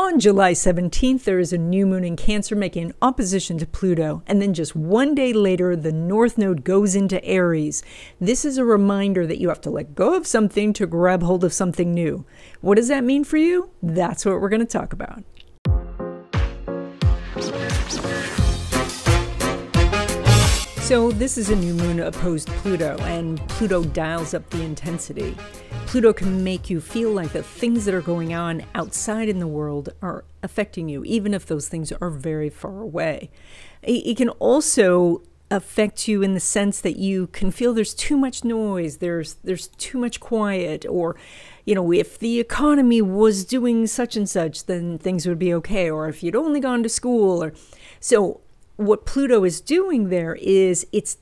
On July 17th, there is a new moon in Cancer making an opposition to Pluto, and then just one day later, the North Node goes into Aries. This is a reminder that you have to let go of something to grab hold of something new. What does that mean for you? That's what we're going to talk about. So this is a new moon opposed Pluto, and Pluto dials up the intensity. Pluto can make you feel like the things that are going on outside in the world are affecting you, even if those things are very far away. It can also affect you in the sense that you can feel there's too much noise, there's too much quiet, or, you know, if the economy was doing such and such, then things would be okay, or if you'd only gone to school, or so. What Pluto is doing there is it's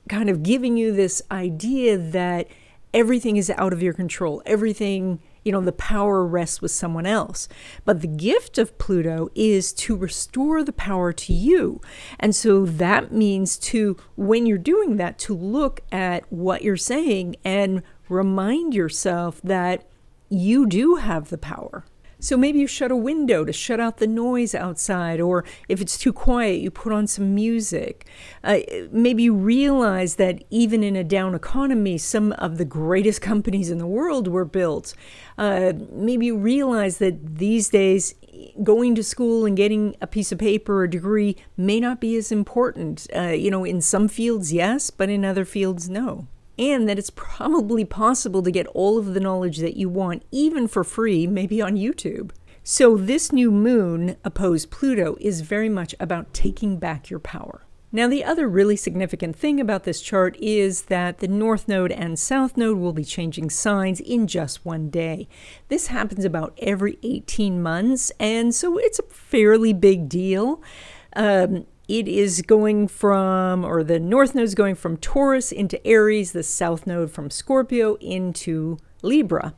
kind of giving you this idea that everything is out of your control. Everything, you know, the power rests with someone else. But the gift of Pluto is to restore the power to you. And so that means to, when you're doing that, to look at what you're saying and remind yourself that you do have the power. So maybe you shut a window to shut out the noise outside, or if it's too quiet, you put on some music. Maybe you realize that even in a down economy, some of the greatest companies in the world were built. Maybe you realize that these days, going to school and getting a piece of paper or a degree may not be as important. You know, in some fields, yes, but in other fields, no. And that it's probably possible to get all of the knowledge that you want, even for free, maybe on YouTube. So this new moon opposed Pluto is very much about taking back your power. Now, the other really significant thing about this chart is that the North Node and South Node will be changing signs in just one day. This happens about every 18 months, and so it's a fairly big deal. It is going from, or the North Node is going from Taurus into Aries, the South Node from Scorpio into Libra.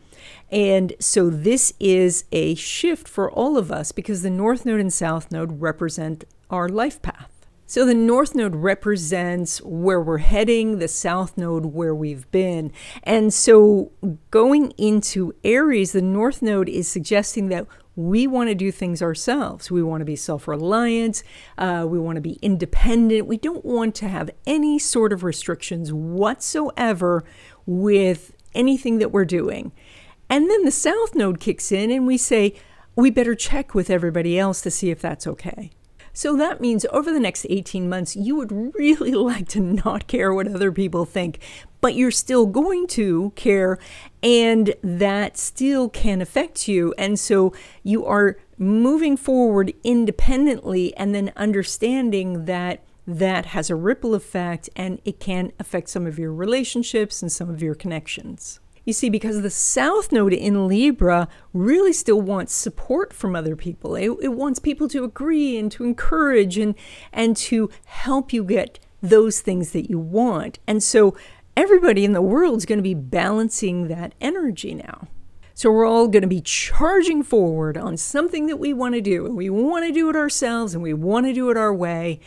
And so this is a shift for all of us because the North Node and South Node represent our life path. So the North Node represents where we're heading, the South Node where we've been. And so going into Aries, the North Node is suggesting that we want to do things ourselves. We want to be self-reliant. We want to be independent. We don't want to have any sort of restrictions whatsoever with anything that we're doing. And then the South Node kicks in and we say, we better check with everybody else to see if that's okay. So that means over the next 18 months, you would really like to not care what other people think, but you're still going to care, and that still can affect you. And so you are moving forward independently and then understanding that that has a ripple effect and it can affect some of your relationships and some of your connections. You see, because the South Node in Libra really still wants support from other people. It wants people to agree and to encourage and to help you get those things that you want. And so everybody in the world is going to be balancing that energy now. So we're all going to be charging forward on something that we want to do. And we want to do it ourselves and we want to do it our way.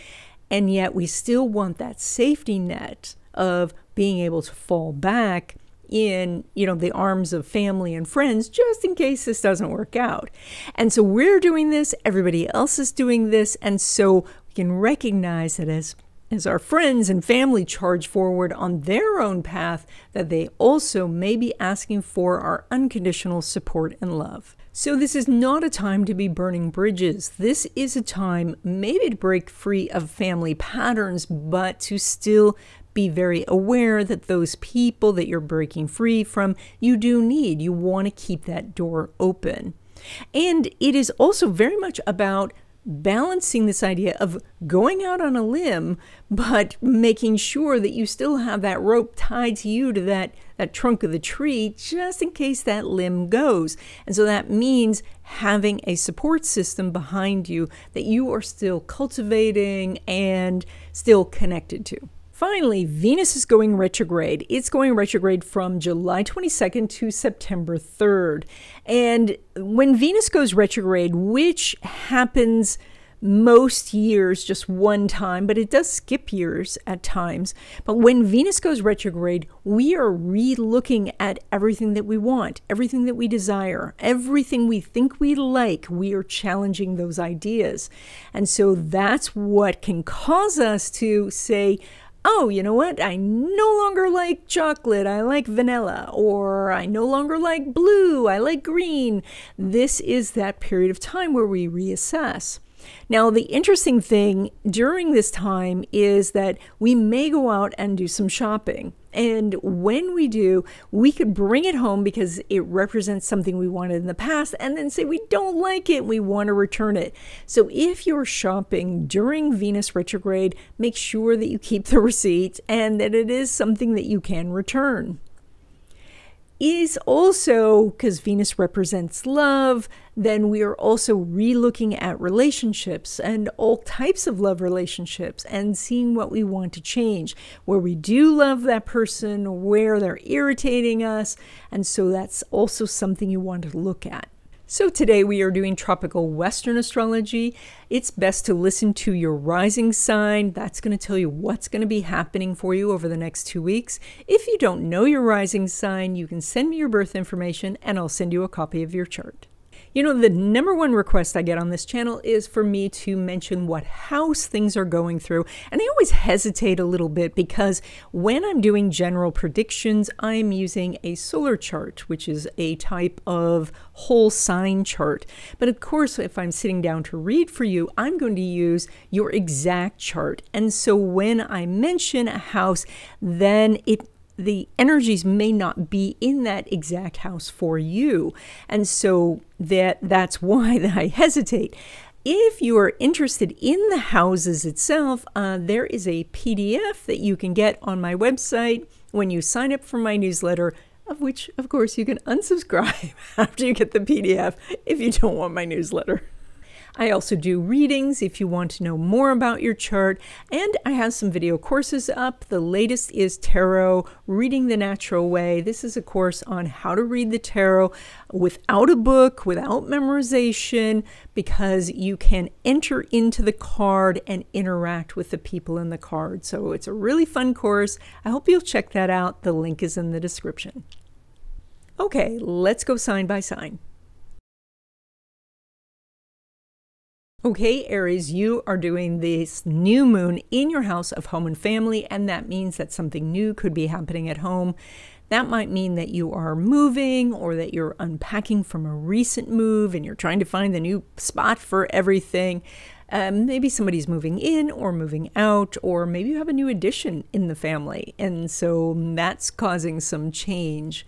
And yet we still want that safety net of being able to fall back in, you know, the arms of family and friends, just in case this doesn't work out. And so we're doing this, everybody else is doing this, and so we can recognize that as our friends and family charge forward on their own path, that they also may be asking for our unconditional support and love. So this is not a time to be burning bridges. This is a time maybe to break free of family patterns, but to still be very aware that those people that you're breaking free from, you do need. You want to keep that door open. And it is also very much about balancing this idea of going out on a limb, but making sure that you still have that rope tied to you to that trunk of the tree, just in case that limb goes. And so that means having a support system behind you that you are still cultivating and still connected to. Finally, Venus is going retrograde. It's going retrograde from July 22nd to September 3rd. And when Venus goes retrograde, which happens most years just one time, but it does skip years at times. But when Venus goes retrograde, we are re-looking at everything that we want, everything that we desire, everything we think we like. We are challenging those ideas. And so that's what can cause us to say, oh, you know what? I no longer like chocolate. I like vanilla. Or I no longer like blue. I like green. This is that period of time where we reassess. Now, the interesting thing during this time is that we may go out and do some shopping. And when we do, we could bring it home because it represents something we wanted in the past and then say we don't like it, we want to return it. So if you're shopping during Venus retrograde, make sure that you keep the receipt and that it is something that you can return. Is also, because Venus represents love, then we are also re-looking at relationships and all types of love relationships and seeing what we want to change, where we do love that person, where they're irritating us. And so that's also something you want to look at. So today we are doing tropical Western astrology. It's best to listen to your rising sign. That's going to tell you what's going to be happening for you over the next 2 weeks. If you don't know your rising sign, you can send me your birth information and I'll send you a copy of your chart. You know, the #1 request I get on this channel is for me to mention what house things are going through. And I always hesitate a little bit because when I'm doing general predictions, I'm using a solar chart, which is a type of whole sign chart. But of course, if I'm sitting down to read for you, I'm going to use your exact chart. And so when I mention a house, then the energies may not be in that exact house for you. And so that's why I hesitate. If you are interested in the houses itself, there is a PDF that you can get on my website when you sign up for my newsletter, of which, of course, you can unsubscribe after you get the PDF if you don't want my newsletter. I also do readings if you want to know more about your chart, and I have some video courses up. The latest is Tarot, Reading the Natural Way. This is a course on how to read the tarot without a book, without memorization, because you can enter into the card and interact with the people in the card. So it's a really fun course. I hope you'll check that out. The link is in the description. Okay, let's go sign by sign. Okay, Aries, you are doing this new moon in your house of home and family, and that means that something new could be happening at home. That might mean that you are moving or that you're unpacking from a recent move and you're trying to find the new spot for everything. Maybe somebody's moving in or moving out, or maybe you have a new addition in the family, and so that's causing some change.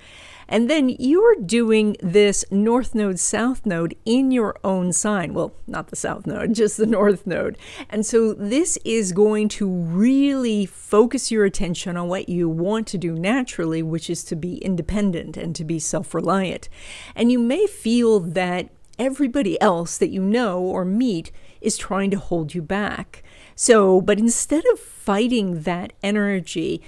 And then you're doing this North Node, South Node in your own sign. Well, not the South Node, just the North Node. And so this is going to really focus your attention on what you want to do naturally, which is to be independent and to be self-reliant. And you may feel that everybody else that you know or meet is trying to hold you back. So, but instead of fighting that energy,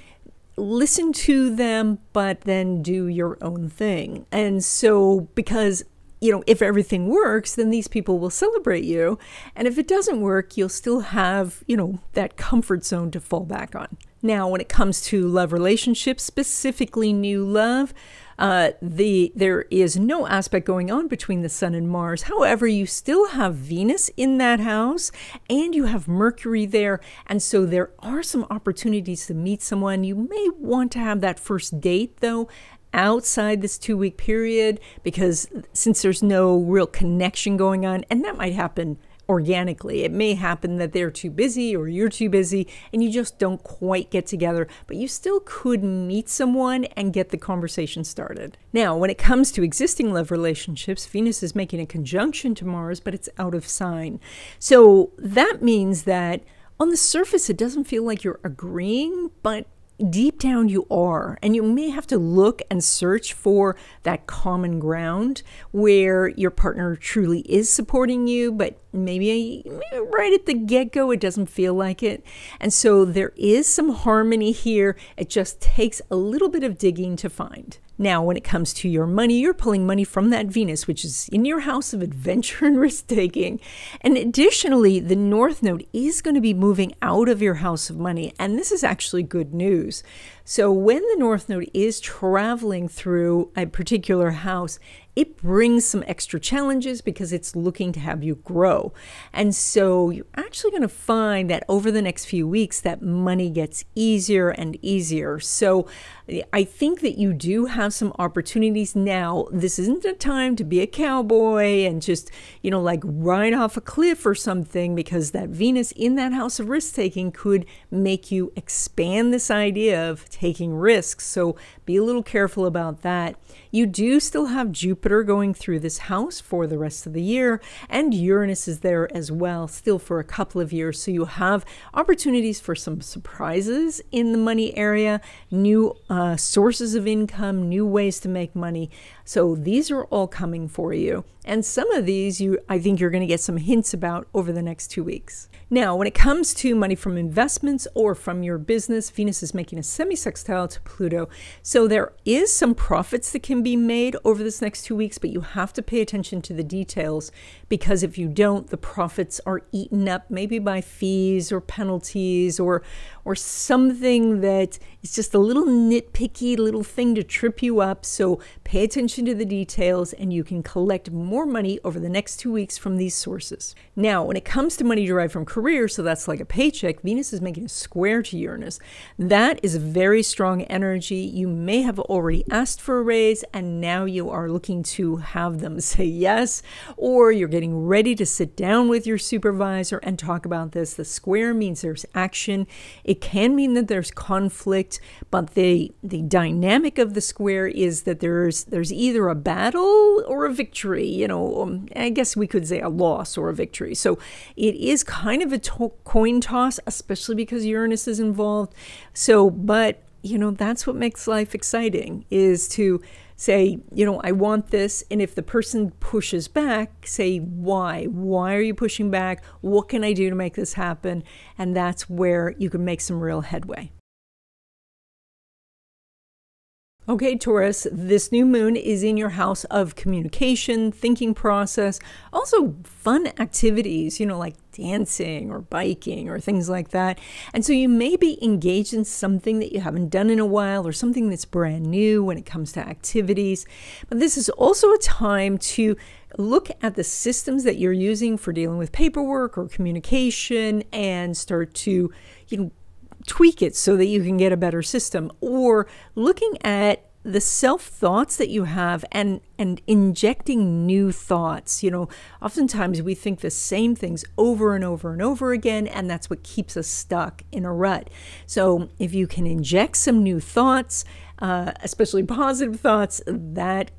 listen to them, but then do your own thing. And so, because, you know, if everything works, then these people will celebrate you. And if it doesn't work, you'll still have, you know, that comfort zone to fall back on. Now, when it comes to love relationships, specifically new love, there is no aspect going on between the Sun and Mars. However, you still have Venus in that house and you have Mercury there. And so there are some opportunities to meet someone. You may want to have that first date, though, outside this 2-week period, because since there's no real connection going on, and that might happen organically. It may happen that they're too busy or you're too busy and you just don't quite get together, but you still could meet someone and get the conversation started. Now, when it comes to existing love relationships, Venus is making a conjunction to Mars, but it's out of sign. So that means that on the surface, it doesn't feel like you're agreeing, but deep down you are, and you may have to look and search for that common ground where your partner truly is supporting you, but maybe right at the get-go it doesn't feel like it. And so there is some harmony here. It just takes a little bit of digging to find. Now, when it comes to your money, you're pulling money from that Venus, which is in your house of adventure and risk-taking. And additionally, the North Node is going to be moving out of your house of money. And this is actually good news. So when the North Node is traveling through a particular house, it brings some extra challenges because it's looking to have you grow. And so you're actually going to find that over the next few weeks, that money gets easier and easier. So I think that you do have some opportunities now. This isn't a time to be a cowboy and just, you know, like ride off a cliff or something, because that Venus in that house of risk-taking could make you expand this idea of taking risks. So be a little careful about that. You do still have Jupiter going through this house for the rest of the year, and Uranus is there as well, still for a couple of years. So you have opportunities for some surprises in the money area, new sources of income, new ways to make money. So these are all coming for you. And some of these I think you're going to get some hints about over the next 2 weeks. Now, when it comes to money from investments or from your business, Venus is making a semi-sextile to Pluto. So there is some profits that can be made over this next 2 weeks, but you have to pay attention to the details, because if you don't, the profits are eaten up maybe by fees or penalties or something that is just a little nitpicky little thing to trip you up. So pay attention to the details, and you can collect more money over the next 2 weeks from these sources. Now, when it comes to money derived from career, so that's like a paycheck, Venus is making a square to Uranus. That is a very strong energy. You may have already asked for a raise, and now you are looking to have them say yes, or you're getting ready to sit down with your supervisor and talk about this. The square means there's action. It can mean that there's conflict, but the dynamic of the square is that there's either a battle or a victory. You know, I guess we could say a loss or a victory. So it is kind of a coin toss, especially because Uranus is involved. So, but you know, that's what makes life exciting, is to say, you know, I want this. And if the person pushes back, say, why? Why are you pushing back? What can I do to make this happen? And that's where you can make some real headway. Okay, Taurus, this new moon is in your house of communication, thinking process, also fun activities, you know, like dancing or biking or things like that. And so you may be engaged in something that you haven't done in a while, or something that's brand new when it comes to activities. But this is also a time to look at the systems that you're using for dealing with paperwork or communication and start to, you know, tweak it so that you can get a better system, or looking at the self-thoughts that you have and injecting new thoughts. You know, oftentimes we think the same things over and over and over again, and that's what keeps us stuck in a rut. So if you can inject some new thoughts, especially positive thoughts, that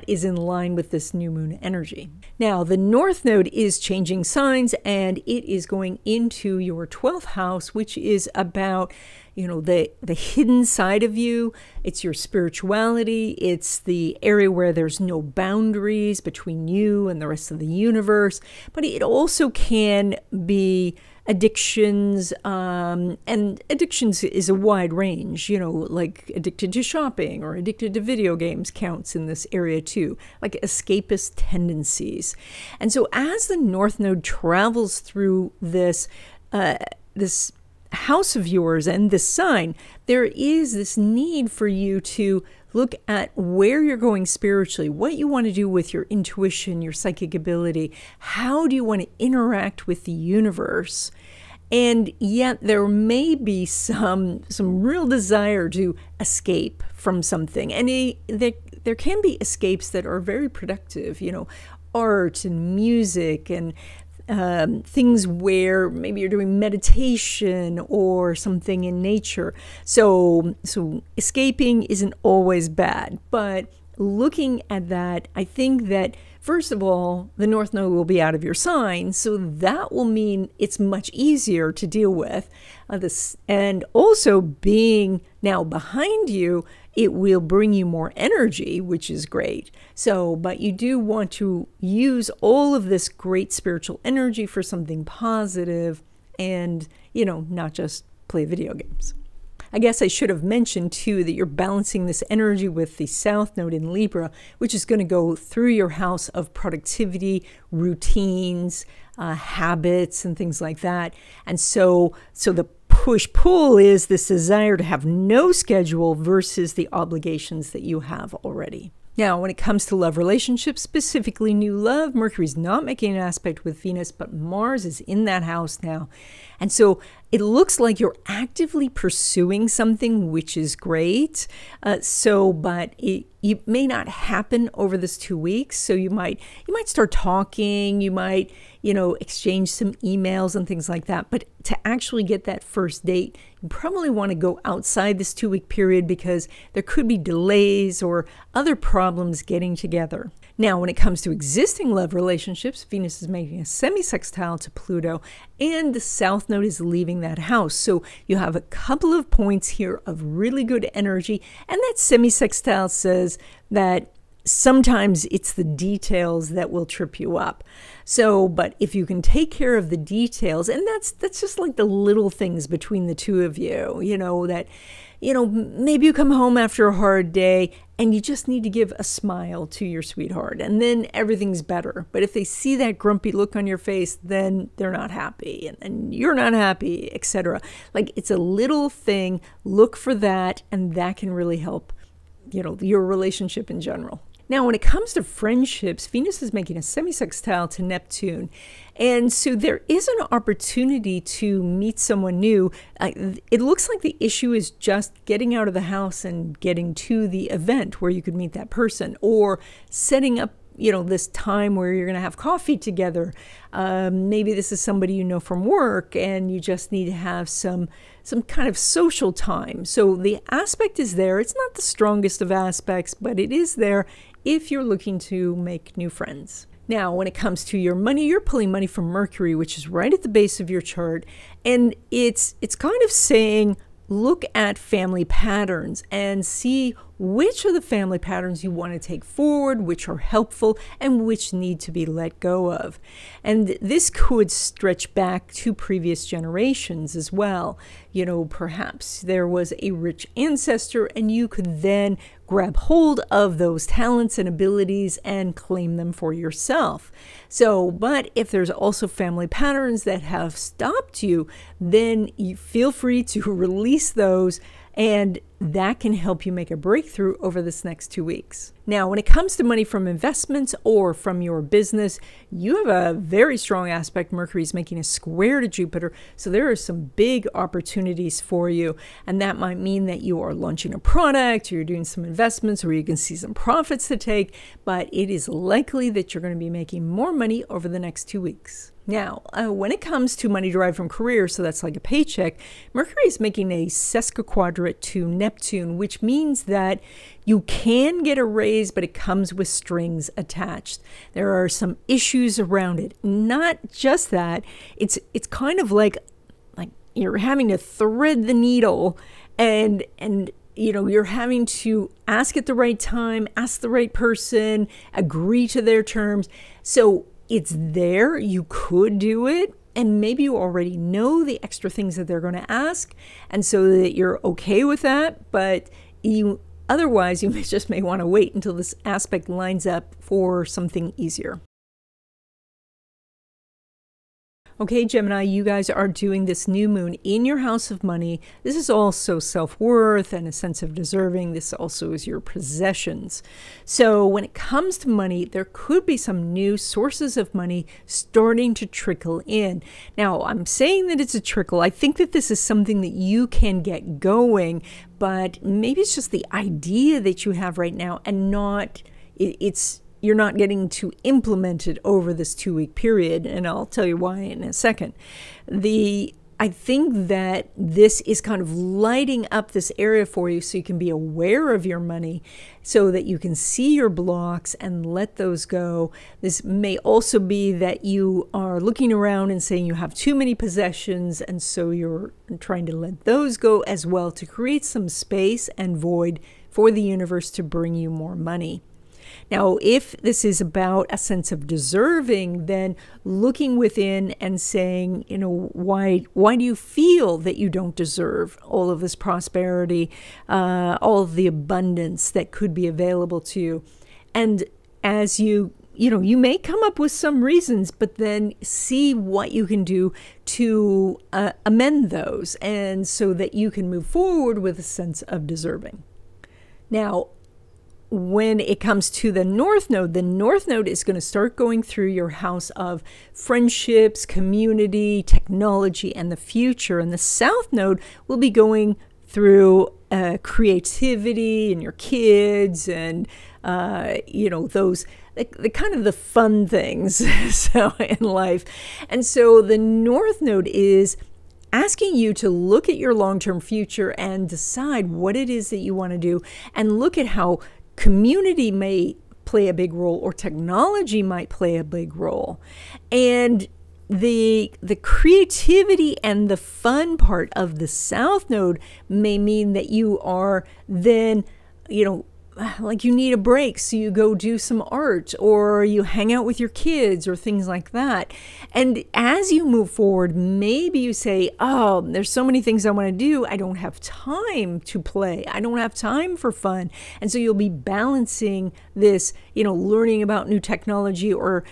is in line with this new moon energy. Now, the North Node is changing signs, and it is going into your 12th house, which is about, you know, the hidden side of you. It's your spirituality. It's the area where there's no boundaries between you and the rest of the universe. But it also can be addictions, and addictions is a wide range, you know, like addicted to shopping or addicted to video games counts in this area too, like escapist tendencies. And so as the North Node travels through this house of yours and this sign, there is this need for you to look at where you're going spiritually, what you want to do with your intuition, your psychic ability. How do you want to interact with the universe? And yet there may be some real desire to escape from something. And there can be escapes that are very productive, you know, art and music and things where maybe you're doing meditation or something in nature. So escaping isn't always bad, but looking at that, I think that first of all, the North Node will be out of your sign, so that will mean it's much easier to deal with. And also being now behind you, it will bring you more energy, which is great. So, but you do want to use all of this great spiritual energy for something positive and, you know, not just play video games. I guess I should have mentioned too that you're balancing this energy with the South Node in Libra, which is going to go through your house of productivity, routines, habits, and things like that. And so the push-pull is this desire to have no schedule versus the obligations that you have already. Now, when it comes to love relationships, specifically new love, Mercury's not making an aspect with Venus, but Mars is in that house now. And so it looks like you're actively pursuing something, which is great. But it may not happen over this 2 weeks. So you might start talking, you might, exchange some emails and things like that. But to actually get that first date, you probably want to go outside this 2-week period because there could be delays or other problems getting together. Now, when it comes to existing love relationships, Venus is making a semi-sextile to Pluto, and the South Node is leaving that house. So you have a couple of points here of really good energy, and that semi-sextile says that sometimes it's the details that will trip you up. So, but if you can take care of the details, and that's just like the little things between the two of you, maybe you come home after a hard day and you just need to give a smile to your sweetheart and then everything's better. But if they see that grumpy look on your face, then they're not happy and you're not happy, etc. Like, it's a little thing. Look for that, and that can really help, your relationship in general. Now, when it comes to friendships, Venus is making a semi-sextile to Neptune. And so there is an opportunity to meet someone new. It looks like the issue is just getting out of the house and getting to the event where you could meet that person, or setting up this time where you're going to have coffee together. Maybe this is somebody you know from work and you just need to have some kind of social time. So the aspect is there. It's not the strongest of aspects, but it is there if you're looking to make new friends. Now, when it comes to your money, you're pulling money from Mercury, which is right at the base of your chart. And it's kind of saying, look at family patterns and see which are the family patterns you want to take forward, which are helpful, and which need to be let go of. And this could stretch back to previous generations as well. Perhaps there was a rich ancestor and you could then grab hold of those talents and abilities and claim them for yourself. But if there's also family patterns that have stopped you, then you feel free to release those, and that can help you make a breakthrough over this next 2 weeks. Now, when it comes to money from investments or from your business, you have a very strong aspect. Mercury is making a square to Jupiter, so there are some big opportunities for you. And that might mean that you are launching a product, or you're doing some investments, or you can see some profits to take, but it is likely that you're going to be making more money over the next 2 weeks. Now, when it comes to money derived from career, so that's like a paycheck, Mercury is making a sesquiquadrate to Neptune, which means that you can get a raise, but it comes with strings attached. There are some issues around it. Not just that, it's kind of like you're having to thread the needle, and you're having to ask at the right time, ask the right person, agree to their terms. So it's there, you could do it, and maybe you already know the extra things that they're going to ask, and so that you're okay with that, but otherwise you may want to wait until this aspect lines up for something easier. Okay, Gemini, you guys are doing this new moon in your house of money. This is also self-worth and a sense of deserving. This also is your possessions. So when it comes to money, there could be some new sources of money starting to trickle in. Now, I'm saying that it's a trickle. I think that this is something that you can get going, but maybe it's just the idea that you have right now and you're not getting to implement it over this 2-week period, and I'll tell you why in a second. I think that this is kind of lighting up this area for you so you can be aware of your money, so that you can see your blocks and let those go. This may also be that you are looking around and saying you have too many possessions, and so you're trying to let those go as well to create some space and void for the universe to bring you more money. Now, if this is about a sense of deserving, then looking within and saying, you know, why do you feel that you don't deserve all of this prosperity, all of the abundance that could be available to you? And as you may come up with some reasons, but then see what you can do to amend those, and so that you can move forward with a sense of deserving. Now, when it comes to the North Node is going to start going through your house of friendships, community, technology, and the future. And the South Node will be going through creativity and your kids and, those the kind of the fun things so in life. And so the North Node is asking you to look at your long-term future and decide what it is that you want to do, and look at how community may play a big role, or technology might play a big role. And the creativity and the fun part of the South Node may mean that you are then, like you need a break, so you go do some art, or you hang out with your kids, or things like that. And as you move forward, maybe you say, oh, there's so many things I want to do. I don't have time to play. I don't have time for fun. And so you'll be balancing this, learning about new technology or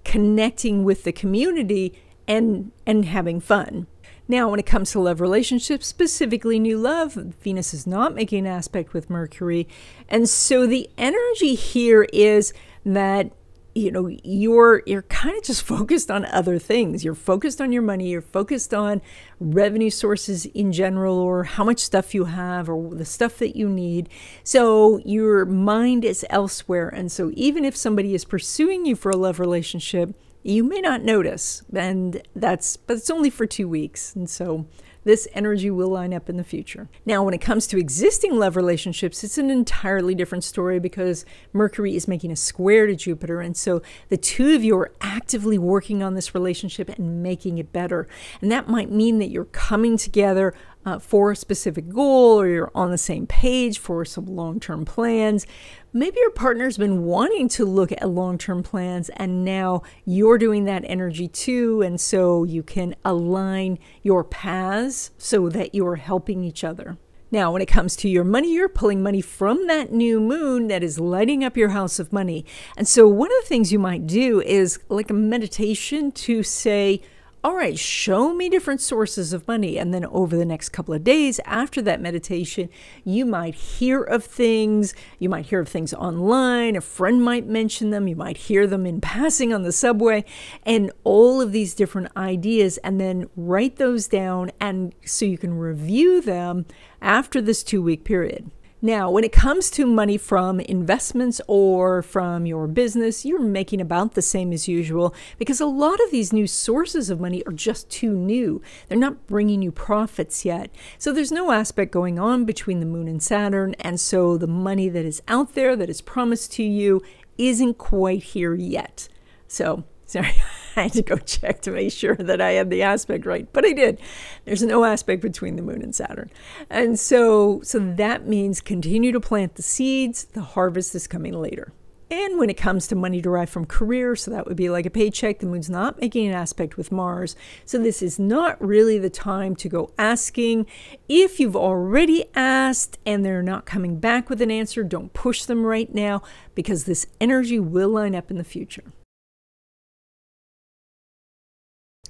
connecting with the community and having fun. Now, when it comes to love relationships, specifically new love, Venus is not making an aspect with Mercury. And so the energy here is that, you're kind of just focused on other things. You're focused on your money. You're focused on revenue sources in general, or how much stuff you have, or the stuff that you need. So your mind is elsewhere. And so even if somebody is pursuing you for a love relationship, you may not notice, but it's only for 2 weeks. And so this energy will line up in the future. Now, when it comes to existing love relationships, it's an entirely different story, because Mercury is making a square to Jupiter. And so the two of you are actively working on this relationship and making it better. And that might mean that you're coming together for a specific goal, or you're on the same page for some long-term plans. Maybe your partner's been wanting to look at long-term plans, and now you're doing that energy too. And so you can align your paths so that you're helping each other. Now, when it comes to your money, you're pulling money from that new moon that is lighting up your house of money. And so one of the things you might do is like a meditation to say, all right, show me different sources of money. And then over the next couple of days after that meditation, you might hear of things. You might hear of things online. A friend might mention them. You might hear them in passing on the subway, and all of these different ideas, and then write those down, and so you can review them after this 2-week period. Now, when it comes to money from investments or from your business, you're making about the same as usual, because a lot of these new sources of money are just too new. They're not bringing you profits yet. So there's no aspect going on between the moon and Saturn. And so the money that is out there that is promised to you isn't quite here yet. So, sorry, I had to go check to make sure that I had the aspect right, but I did. There's no aspect between the moon and Saturn. And so that means continue to plant the seeds. The harvest is coming later. And when it comes to money derived from career, so that would be like a paycheck, the moon's not making an aspect with Mars. So this is not really the time to go asking. If you've already asked and they're not coming back with an answer, don't push them right now, because this energy will line up in the future.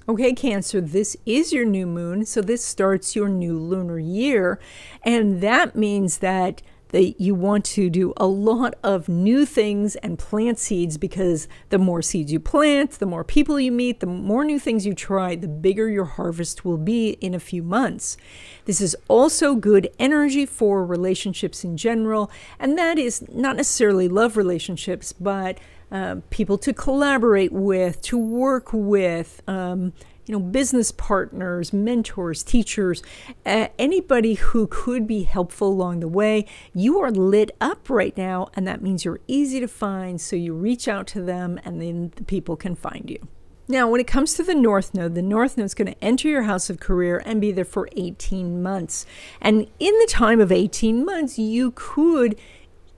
Okay, Cancer, this is your new moon, so this starts your new lunar year, and that means that you want to do a lot of new things and plant seeds, because the more seeds you plant, the more people you meet, the more new things you try, the bigger your harvest will be in a few months. This is also good energy for relationships in general, and that is not necessarily love relationships, but people to collaborate with, to work with, business partners, mentors, teachers, anybody who could be helpful along the way. You are lit up right now, and that means you're easy to find, so you reach out to them, and then the people can find you. Now, when it comes to the North Node is going to enter your house of career and be there for 18 months. And in the time of 18 months, you could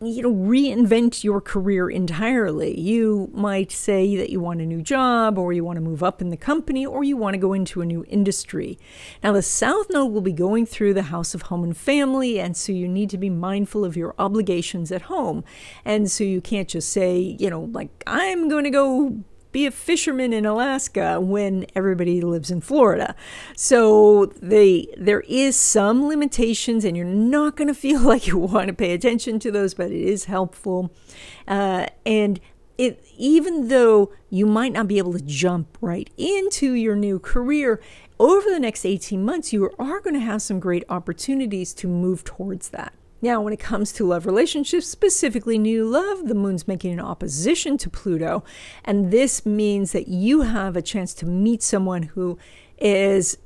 reinvent your career entirely. You might say that you want a new job, or you want to move up in the company, or you want to go into a new industry. Now, the South Node will be going through the house of home and family, and so you need to be mindful of your obligations at home. And so you can't just say, like, I'm going to go be a fisherman in Alaska when everybody lives in Florida. So there is some limitations, and you're not going to feel like you want to pay attention to those, but it is helpful. And even though you might not be able to jump right into your new career, over the next 18 months, you are going to have some great opportunities to move towards that. Now, when it comes to love relationships, specifically new love, the moon's making an opposition to Pluto. And this means that you have a chance to meet someone who is,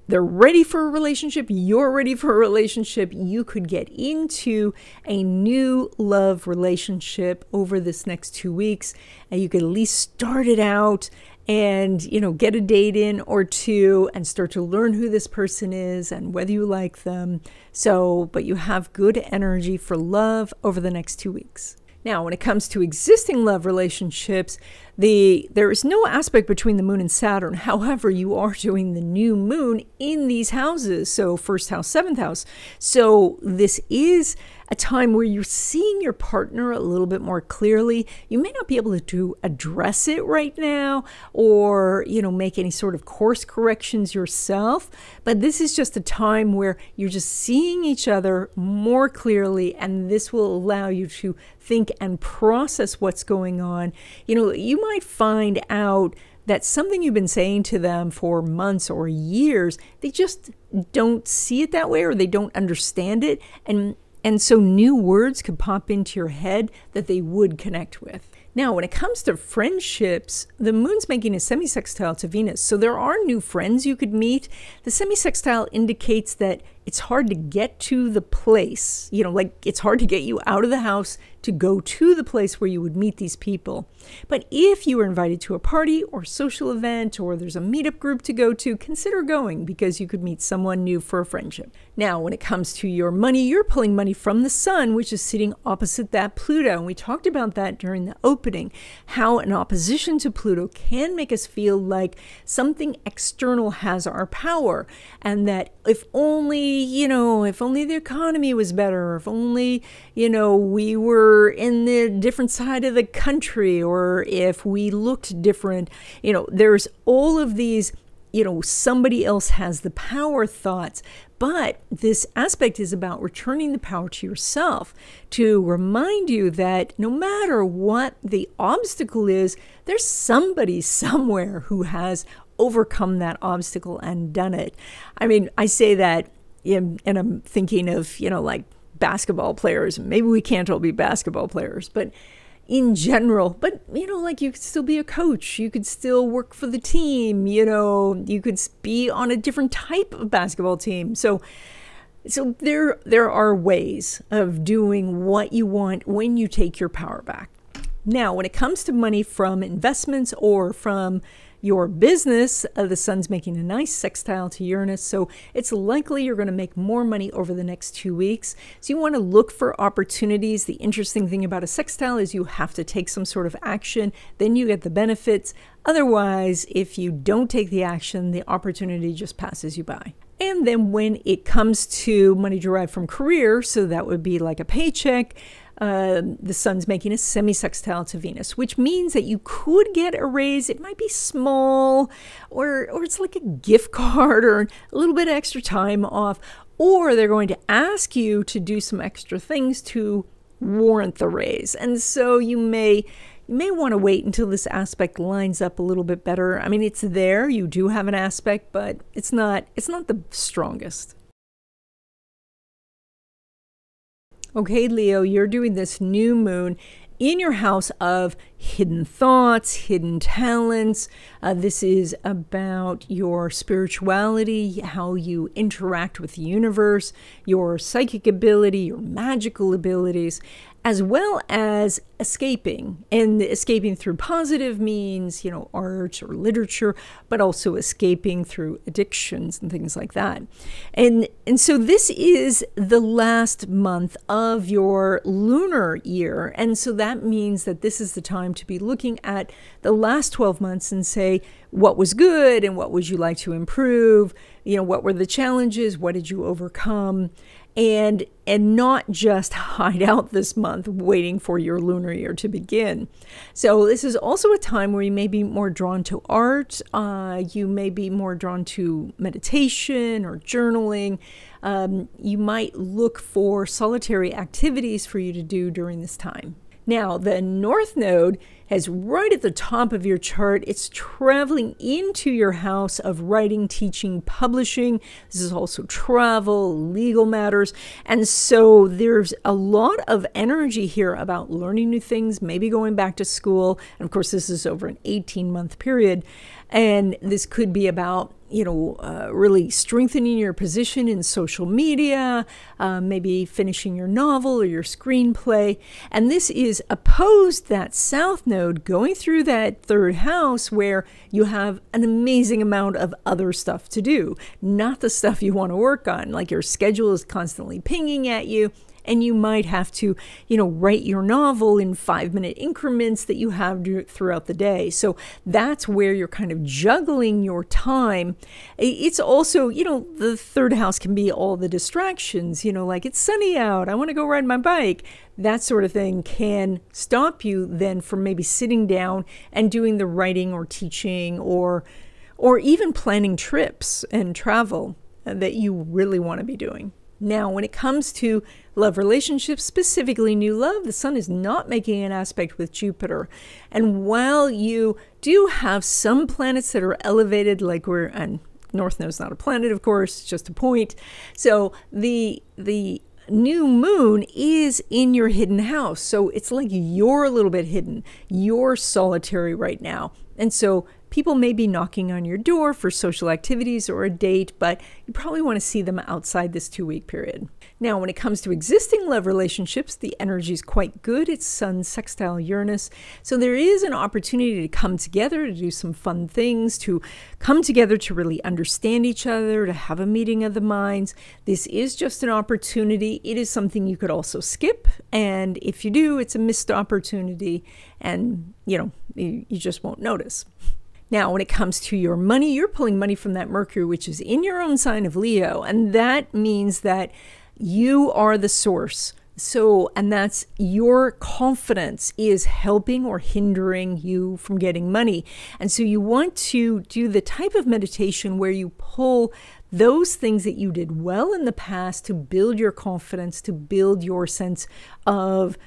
they're ready for a relationship. You're ready for a relationship. You could get into a new love relationship over this next 2 weeks. And you could at least start it out and, get a date in or two and start to learn who this person is and whether you like them. But you have good energy for love over the next 2 weeks. Now, when it comes to existing love relationships, there is no aspect between the moon and Saturn. However, you are doing the new moon in these houses. So first house, seventh house. So this is a time where you're seeing your partner a little bit more clearly. You may not be able to address it right now or, make any sort of course corrections yourself. But this is just a time where you're just seeing each other more clearly, and this will allow you to think and process what's going on. You might find out that something you've been saying to them for months or years, they just don't see it that way, or they don't understand it. And so new words could pop into your head that they would connect with. Now, when it comes to friendships, the moon's making a semi-sextile to Venus. So there are new friends you could meet. The semi-sextile indicates that it's hard to get to the place, it's hard to get you out of the house to go to the place where you would meet these people. But if you were invited to a party or social event, or there's a meetup group to go to, consider going, because you could meet someone new for a friendship. Now, when it comes to your money, you're pulling money from the sun, which is sitting opposite that Pluto. And we talked about that during the opening, how an opposition to Pluto can make us feel like something external has our power, and that if only the economy was better, if only, we were in the different side of the country, or if we looked different, there's all of these, somebody else has the power thoughts. But this aspect is about returning the power to yourself, to remind you that no matter what the obstacle is, there's somebody somewhere who has overcome that obstacle and done it. I mean, I say that and I'm thinking of, like basketball players. Maybe we can't all be basketball players, but in general, like you could still be a coach. You could still work for the team. You could be on a different type of basketball team. So there are ways of doing what you want when you take your power back. Now, when it comes to money from investments or from your business, the sun's making a nice sextile to Uranus, so it's likely you're going to make more money over the next 2 weeks. So you want to look for opportunities. The interesting thing about a sextile is you have to take some sort of action, then you get the benefits. Otherwise, if you don't take the action, the opportunity just passes you by. And then when it comes to money derived from career, so that would be like a paycheck, the sun's making a semi-sextile to Venus, which means that you could get a raise. It might be small, or it's like a gift card or a little bit of extra time off, or they're going to ask you to do some extra things to warrant the raise. And so you may want to wait until this aspect lines up a little bit better. I mean, it's there. You do have an aspect, but it's not the strongest. Okay, Leo, you're doing this new moon in your house of hidden thoughts, hidden talents. This is about your spirituality, how you interact with the universe, your psychic ability, your magical abilities. as well as escaping. And escaping through positive means, art or literature, but also escaping through addictions and things like that. And so this is the last month of your lunar year. And so that means that this is the time to be looking at the last 12 months and say, what was good and what would you like to improve? What were the challenges? What did you overcome? And not just hide out this month waiting for your lunar year to begin. So this is also a time where you may be more drawn to art. You may be more drawn to meditation or journaling. You might look for solitary activities for you to do during this time. Now, the North Node is right at the top of your chart. It's traveling into your house of writing, teaching, publishing. This is also travel, legal matters. And so there's a lot of energy here about learning new things, maybe going back to school. And of course, this is over an 18-month period. And this could be about really strengthening your position in social media, maybe finishing your novel or your screenplay. And this is opposed that South Node going through that third house where you have an amazing amount of other stuff to do, not the stuff you want to work on. Like your schedule is constantly pinging at you. And you might have to, write your novel in 5-minute increments that you have throughout the day. So that's where you're kind of juggling your time. It's also, the third house can be all the distractions, like it's sunny out, I want to go ride my bike. That sort of thing can stop you then from maybe sitting down and doing the writing or teaching or even planning trips and travel that you really want to be doing. Now, when it comes to love relationships, specifically new love, the sun is not making an aspect with Jupiter. And while you do have some planets that are elevated, like and North Node's not a planet, of course, it's just a point. So the new moon is in your hidden house. So it's like you're a little bit hidden. You're solitary right now. And so people may be knocking on your door for social activities or a date, but you probably want to see them outside this 2-week period. Now, when it comes to existing love relationships, the energy is quite good. It's Sun sextile Uranus. So there is an opportunity to come together, to do some fun things, to come together to really understand each other, to have a meeting of the minds. This is just an opportunity. It is something you could also skip. And if you do, it's a missed opportunity and, you just won't notice. Now, when it comes to your money, you're pulling money from that Mercury, which is in your own sign of Leo. And that means that you are the source. And that's your confidence is helping or hindering you from getting money. And so you want to do the type of meditation where you pull those things that you did well in the past to build your confidence, to build your sense of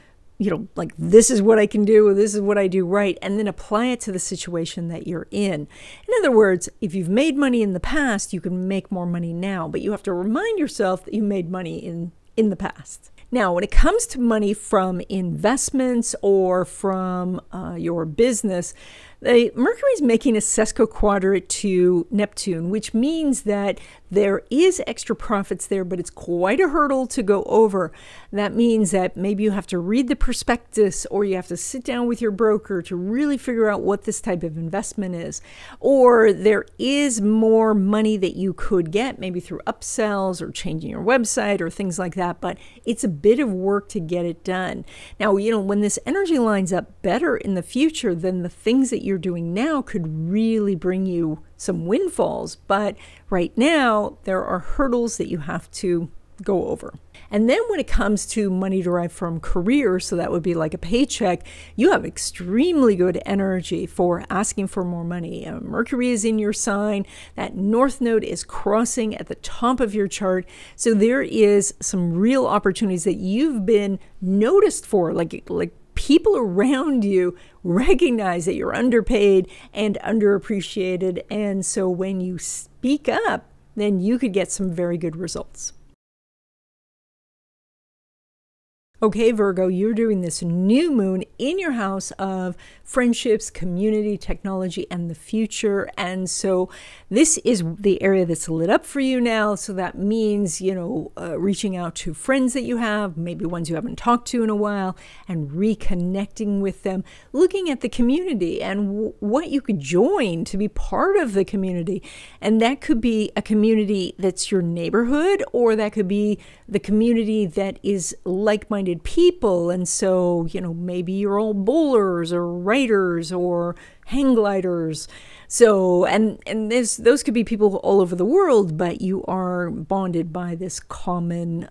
like this is what I can do, this is what I do right, and then apply it to the situation that you're in. In other words, if you've made money in the past, you can make more money now, but you have to remind yourself that you made money in the past. Now, when it comes to money from investments or from your business, Mercury is making a sesquiquadrate to Neptune, which means that there is extra profits there, but it's quite a hurdle to go over. That means that maybe you have to read the prospectus or you have to sit down with your broker to really figure out what this type of investment is. Or there is more money that you could get, maybe through upsells or changing your website or things like that, but it's a bit of work to get it done. Now, when this energy lines up better in the future, then the things that you're doing now could really bring you some windfalls. But right now, there are hurdles that you have to go over. And then when it comes to money derived from career, so that would be like a paycheck, you have extremely good energy for asking for more money. Mercury is in your sign. That North Node is crossing at the top of your chart. So there is some real opportunities that you've been noticed for, like people around you recognize that you're underpaid and underappreciated. And so when you speak up, then you could get some very good results. Okay, Virgo, you're doing this new moon in your house of friendships, community, technology, and the future. And so this is the area that's lit up for you now. So that means, reaching out to friends that you have, maybe ones you haven't talked to in a while, and reconnecting with them, looking at the community and what you could join to be part of the community. And that could be a community that's your neighborhood, or that could be the community that is like-minded people. And so, maybe you're all bowlers or writers or hang gliders. So, and those could be people all over the world, but you are bonded by this common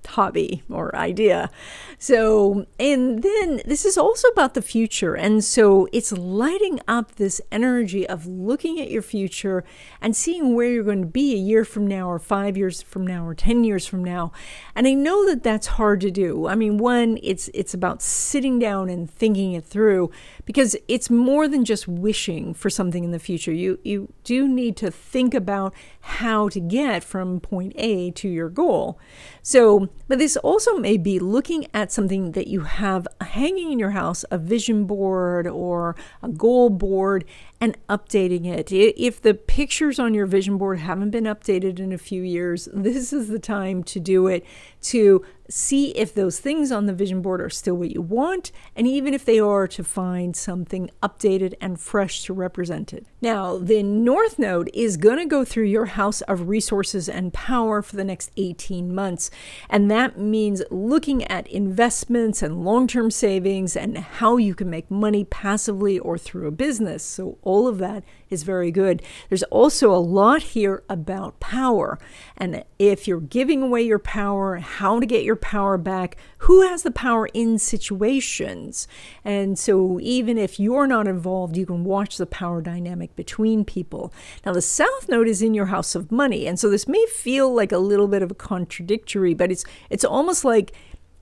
hobby or idea. So, and then this is also about the future. And so it's lighting up this energy of looking at your future and seeing where you're going to be a year from now, or 5 years from now, or 10 years from now. And I know that that's hard to do. I mean, one, it's about sitting down and thinking it through, because it's more than just wishing for something in the future. You do need to think about how to get from point A to your goal. So, but this also may be looking at something that you have hanging in your house, a vision board or a goal board, and updating it. If the pictures on your vision board haven't been updated in a few years, this is the time to do it, to see if those things on the vision board are still what you want, and even if they are, to find something updated and fresh to represent it. Now, the North Node is going to go through your house of resources and power for the next 18 months. And that means looking at investments and long-term savings and how you can make money passively or through a business. So all of that is very good. There's also a lot here about power. And if you're giving away your power, how to get your power back, who has the power in situations. And so even if you're not involved, you can watch the power dynamic between people. Now, the South Node is in your house of money. And so this may feel like a little bit of a contradictory, but it's almost like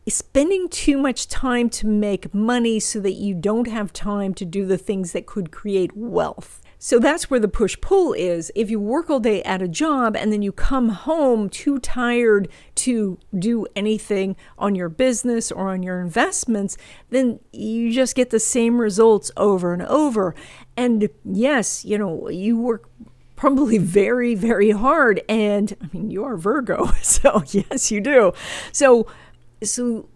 spending too much time to make money so that you don't have time to do the things that could create wealth. So that's where the push-pull is. If you work all day at a job and then you come home too tired to do anything on your business or on your investments, then you just get the same results over and over. And yes, you work probably very, very hard. And I mean, you are Virgo, so yes, you do. So,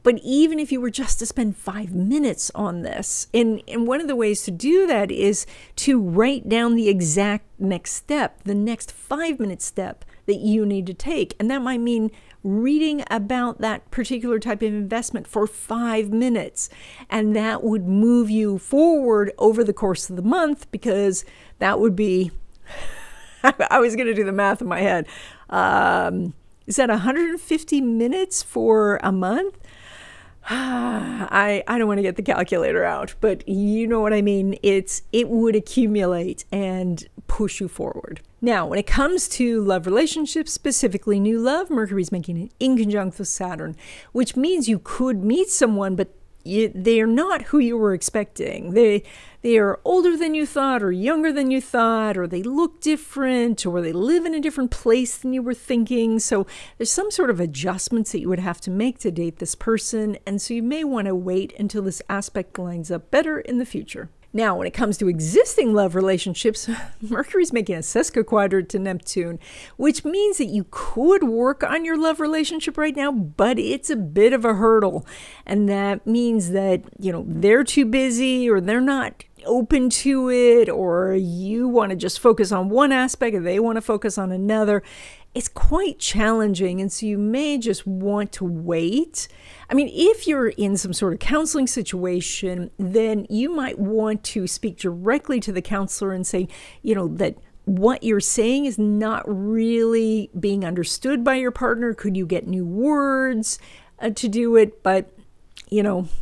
but even if you were just to spend 5 minutes on this, and one of the ways to do that is to write down the exact next step, the next 5-minute step that you need to take. And that might mean reading about that particular type of investment for 5 minutes. And that would move you forward over the course of the month, because that would be, I was going to do the math in my head. Is that 150 minutes for a month? I don't want to get the calculator out, but you know what I mean. It would accumulate and push you forward. Now, when it comes to love relationships, specifically new love, Mercury's making an inconjunct with Saturn, which means you could meet someone, but they're not who you were expecting. They are older than you thought, or younger than you thought, or they look different, or they live in a different place than you were thinking. So there's some sort of adjustments that you would have to make to date this person. And so you may want to wait until this aspect lines up better in the future. Now, when it comes to existing love relationships, Mercury's making a sesquiquadrant to Neptune, which means that you could work on your love relationship right now, but it's a bit of a hurdle. And that means that, they're too busy, or they're not open to it, or you want to just focus on one aspect and they want to focus on another. It's quite challenging, and so you may just want to wait. I mean, if you're in some sort of counseling situation, then you might want to speak directly to the counselor and say, that what you're saying is not really being understood by your partner. Could you get new words to do it? But,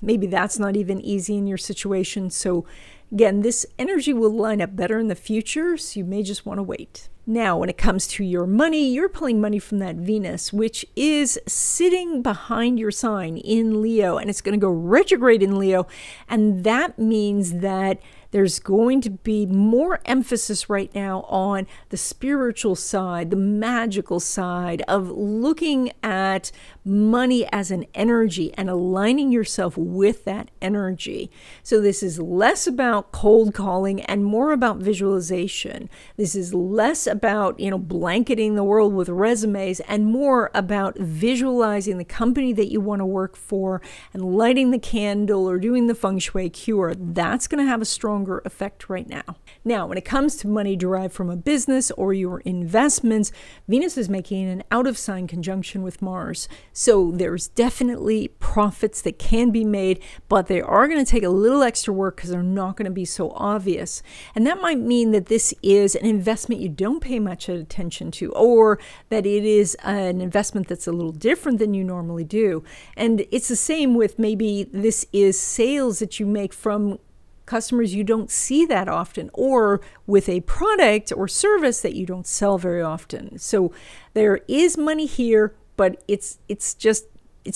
maybe that's not even easy in your situation. So again, this energy will line up better in the future, so you may just want to wait. Now, when it comes to your money, you're pulling money from that Venus, which is sitting behind your sign in Leo, and it's going to go retrograde in Leo. And that means that There's going to be more emphasis right now on the spiritual side, the magical side of looking at money as an energy and aligning yourself with that energy. So this is less about cold calling and more about visualization. This is less about, blanketing the world with resumes and more about visualizing the company that you want to work for and lighting the candle or doing the feng shui cure. That's going to have a stronger effect right now. Now, when it comes to money derived from a business or your investments, Venus is making an out-of-sign conjunction with Mars. So there's definitely profits that can be made, but they are going to take a little extra work because they're not going to be so obvious. And that might mean that this is an investment you don't pay much attention to, or that it is an investment that's a little different than you normally do. And it's the same with maybe this is sales that you make from customers you don't see that often, or with a product or service that you don't sell very often. So there is money here, but it's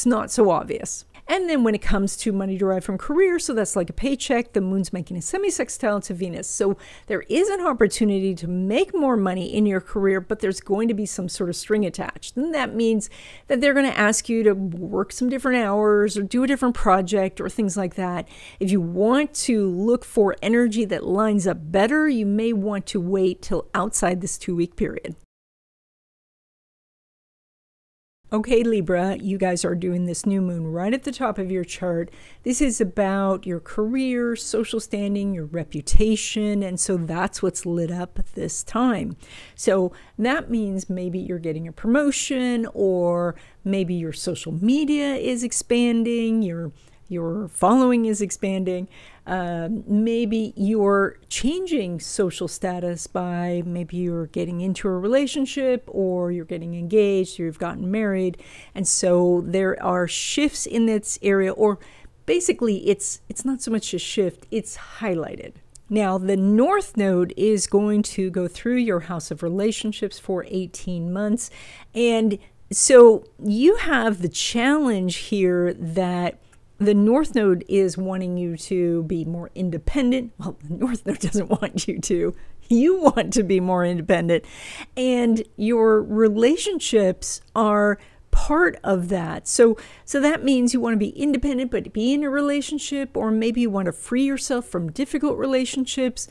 not so obvious. And then when it comes to money derived from career, so that's like a paycheck, the moon's making a semi-sextile to Venus. So there is an opportunity to make more money in your career, but there's going to be some sort of string attached. And that means that they're going to ask you to work some different hours or do a different project or things like that. If you want to look for energy that lines up better, you may want to wait till outside this 2-week period. Okay, Libra, you guys are doing this new moon right at the top of your chart. This is about your career, social standing, your reputation, and so that's what's lit up at this time. So that means maybe you're getting a promotion, or maybe your social media is expanding, your following is expanding. Maybe you're changing social status by maybe you're getting into a relationship, or you're getting engaged, or you've gotten married. And so there are shifts in this area, or basically it's not so much a shift, it's highlighted. Now, the North Node is going to go through your house of relationships for 18 months. And so you have the challenge here that the North Node is wanting you to be more independent. Well, the North Node doesn't want you to. You want to be more independent. And your relationships are part of that. So that means you want to be independent, but be in a relationship, or maybe you want to free yourself from difficult relationships.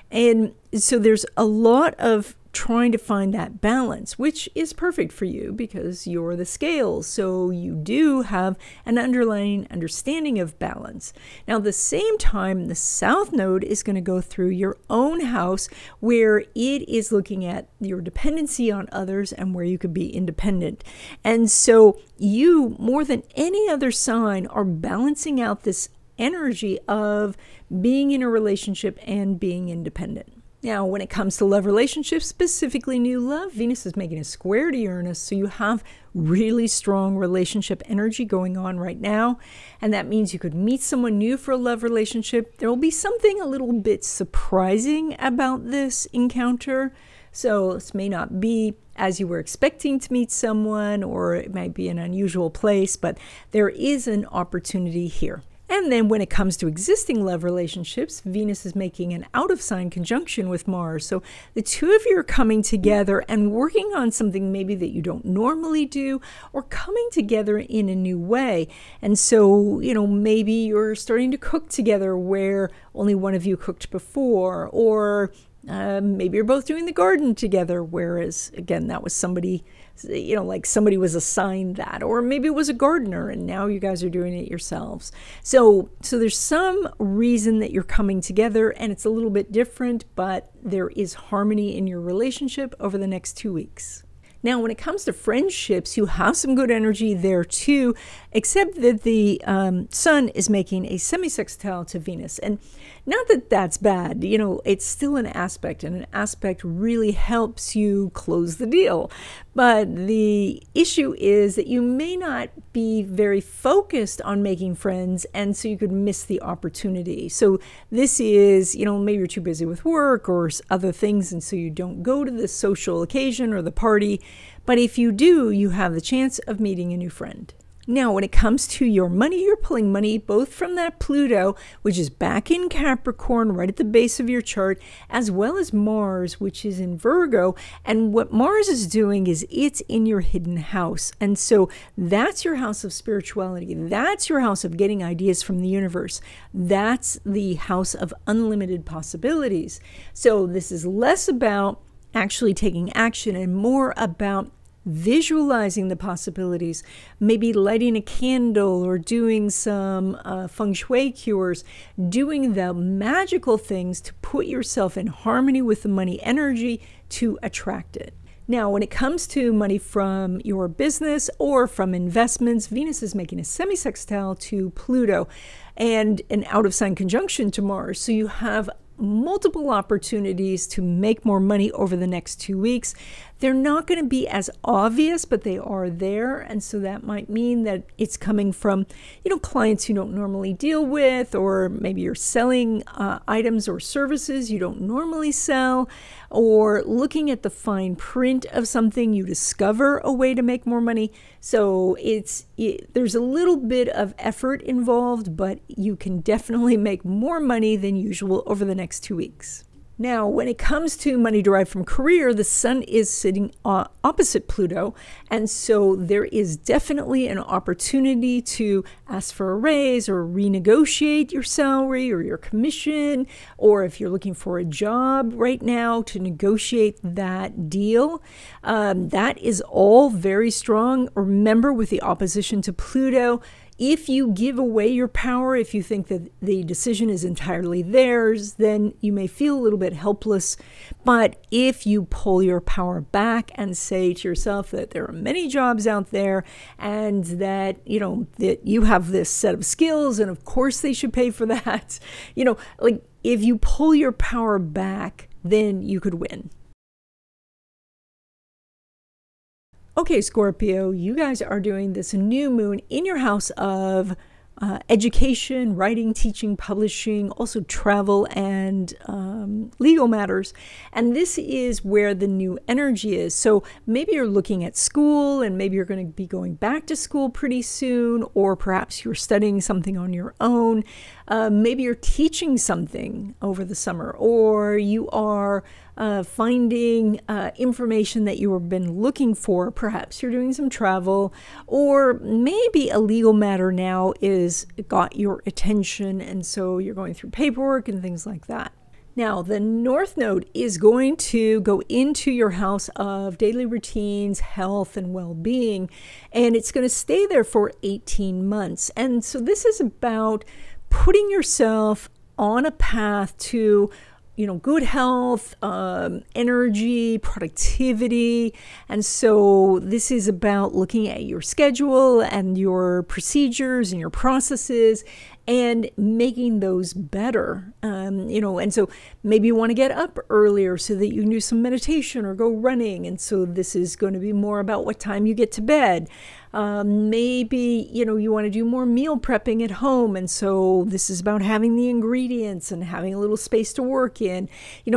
And so there's a lot of trying to find that balance, which is perfect for you because you're the scales. So you do have an underlying understanding of balance. Now, at the same time, the South Node is going to go through your own house, where it is looking at your dependency on others and where you could be independent. And so you, more than any other sign, are balancing out this energy of being in a relationship and being independent. Now, when it comes to love relationships, specifically new love, Venus is making a square to Uranus, so you have really strong relationship energy going on right now, and that means you could meet someone new for a love relationship. There will be something a little bit surprising about this encounter, so this may not be as you were expecting to meet someone, or it might be an unusual place, but there is an opportunity here. And then when it comes to existing love relationships, Venus is making an out-of-sign conjunction with Mars. So the two of you are coming together and working on something maybe that you don't normally do, or coming together in a new way. And so, maybe you're starting to cook together where only one of you cooked before, or maybe you're both doing the garden together, whereas, again, that was somebody, like somebody was assigned that, or maybe it was a gardener and now you guys are doing it yourselves. So there's some reason that you're coming together, and it's a little bit different, but there is harmony in your relationship over the next 2 weeks. Now, when it comes to friendships, you have some good energy there too, except that the Sun is making a semi-sextile to Venus. And not that that's bad, it's still an aspect, and an aspect really helps you close the deal. But the issue is that you may not be very focused on making friends, and so you could miss the opportunity. So this is, maybe you're too busy with work or other things, and so you don't go to the social occasion or the party. But if you do, you have the chance of meeting a new friend. Now, when it comes to your money, you're pulling money both from that Pluto, which is back in Capricorn, right at the base of your chart, as well as Mars, which is in Virgo. And what Mars is doing is it's in your hidden house. And so that's your house of spirituality. That's your house of getting ideas from the universe. That's the house of unlimited possibilities. So this is less about actually taking action and more about visualizing the possibilities, maybe lighting a candle or doing some feng shui cures, doing the magical things to put yourself in harmony with the money energy to attract it. Now, when it comes to money from your business or from investments, Venus is making a semi-sextile to Pluto and an out-of-sign conjunction to Mars. So you have multiple opportunities to make more money over the next 2 weeks. They're not going to be as obvious, but they are there. And so that might mean that it's coming from, clients you don't normally deal with, or maybe you're selling items or services you don't normally sell, or looking at the fine print of something, you discover a way to make more money. So there's a little bit of effort involved, but you can definitely make more money than usual over the next 2 weeks. Now, when it comes to money derived from career, the sun is sitting opposite Pluto. And so there is definitely an opportunity to ask for a raise or renegotiate your salary or your commission, or if you're looking for a job right now, to negotiate that deal. That is all very strong. Remember, with the opposition to Pluto, if you give away your power, if you think that the decision is entirely theirs, then you may feel a little bit helpless. But if you pull your power back and say to yourself that there are many jobs out there and that, that you have this set of skills and of course they should pay for that, if you pull your power back, then you could win. Okay, Scorpio, you guys are doing this new moon in your house of education, writing, teaching, publishing, also travel and legal matters. And this is where the new energy is. So maybe you're looking at school and maybe you're going to be going back to school pretty soon, or perhaps you're studying something on your own. Maybe you're teaching something over the summer, or you are finding information that you have been looking for. Perhaps you're doing some travel, or maybe a legal matter now got your attention, and so you're going through paperwork and things like that. Now, the North Node is going to go into your house of daily routines, health, and well-being, and it's going to stay there for 18 months. And so this is about putting yourself on a path to good health, energy, productivity. And so this is about looking at your schedule and your procedures and your processes and making those better. And so maybe you want to get up earlier so that you can do some meditation or go running. And so this is going to be more about what time you get to bed. Maybe, you want to do more meal prepping at home. And so this is about having the ingredients and having a little space to work in,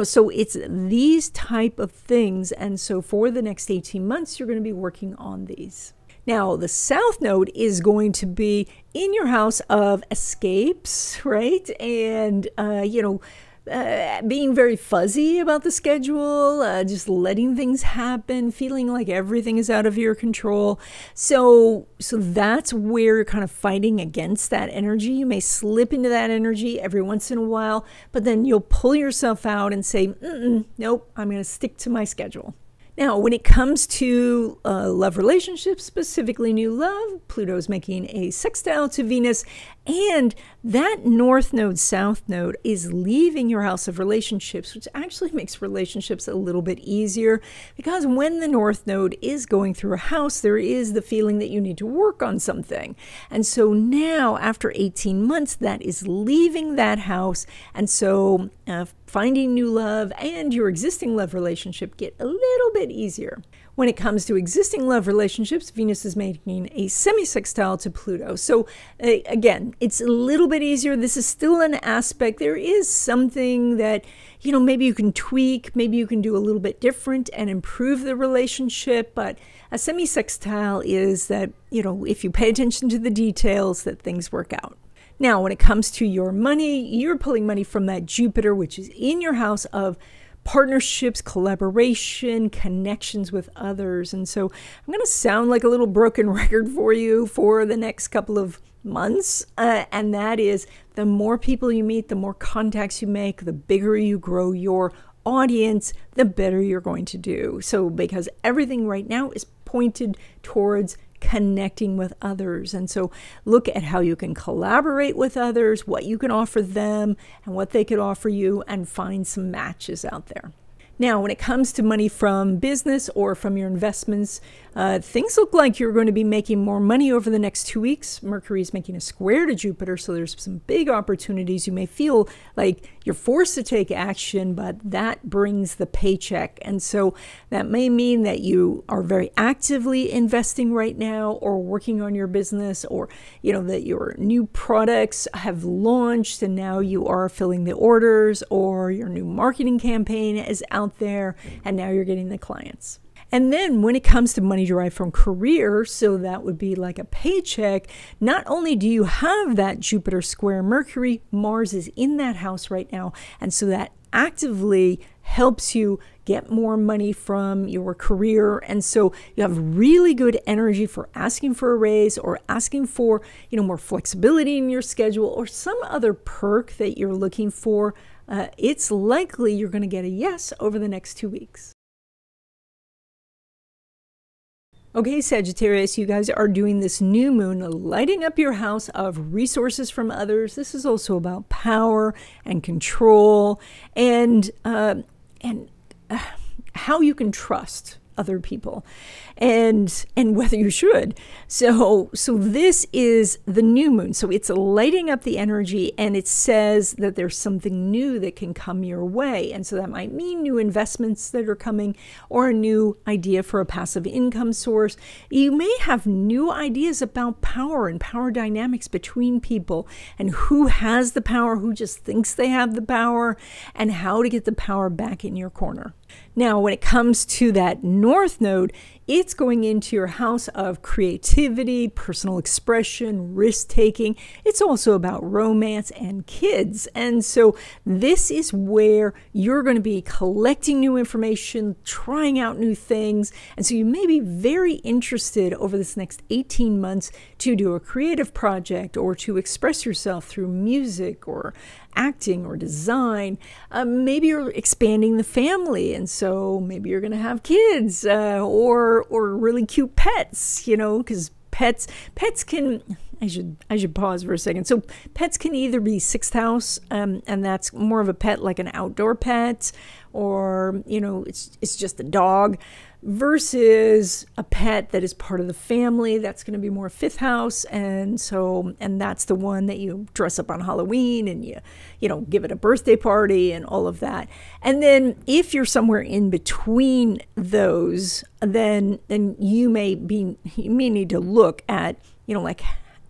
so it's these type of things. And so for the next 18 months, you're going to be working on these. Now, the South Node is going to be in your house of escapes, right? And, being very fuzzy about the schedule, just letting things happen, feeling like everything is out of your control. So that's where you're kind of fighting against that energy. You may slip into that energy every once in a while, but then you'll pull yourself out and say, nope, I'm going to stick to my schedule. Now, when it comes to love relationships, specifically new love, Pluto's making a sextile to Venus, and that North Node, South Node is leaving your house of relationships, which actually makes relationships a little bit easier, because when the North Node is going through a house, there is the feeling that you need to work on something. And so now, after 18 months, that is leaving that house, and so finding new love and your existing love relationship get a little bit easier. When it comes to existing love relationships, Venus is making a semi-sextile to Pluto. So again, it's a little bit easier. This is still an aspect. There is something that, you know, maybe you can tweak, maybe you can do a little bit different and improve the relationship. But a semi-sextile is that, you know, if you pay attention to the details, that things work out. Now, when it comes to your money, you're pulling money from that Jupiter, which is in your house of partnerships, collaboration, connections with others. And so I'm going to sound like a little broken record for you for the next couple of months. And that is, the more people you meet, the more contacts you make, the bigger you grow your audience, the better you're going to do. So because everything right now is pointed towards connecting with others. And so look at how you can collaborate with others, what you can offer them and what they could offer you, and find some matches out there. Now, when it comes to money from business or from your investments, things look like you're going to be making more money over the next 2 weeks. Mercury is making a square to Jupiter, so there's some big opportunities. You may feel like you're forced to take action, but that brings the paycheck. And so that may mean that you are very actively investing right now, or working on your business, or, you know, that your new products have launched and now you are filling the orders, or your new marketing campaign is out there and now you're getting the clients. And then when it comes to money derived from career, so that would be like a paycheck, not only do you have that Jupiter square Mercury, Mars is in that house right now. And so that actively helps you get more money from your career. And so you have really good energy for asking for a raise, or asking for, you know, more flexibility in your schedule, or some other perk that you're looking for. It's likely you're going to get a yes over the next 2 weeks. Okay, Sagittarius, you guys are doing this new moon, lighting up your house of resources from others. This is also about power and control, and how you can trust other people, and whether you should. So this is the new moon. So it's lighting up the energy, and it says that there's something new that can come your way. And so that might mean new investments that are coming, or a new idea for a passive income source. You may have new ideas about power and power dynamics between people, and who has the power, who just thinks they have the power, and how to get the power back in your corner. Now, when it comes to that North Node, it's going into your house of creativity, personal expression, risk-taking. It's also about romance and kids. And so this is where you're going to be collecting new information, trying out new things. And so you may be very interested over this next 18 months to do a creative project, or to express yourself through music or acting or design. Maybe you're expanding the family, and so maybe you're going to have kids, or really cute pets, you know, because pets can, I should pause for a second. So pets can either be sixth house, and that's more of a pet, like an outdoor pet, or, you know, it's just a dog, versus a pet that is part of the family. That's going to be more fifth house. And that's the one that you dress up on Halloween, and you know, give it a birthday party and all of that. And then if you're somewhere in between those, then you may need to look at, you know, like,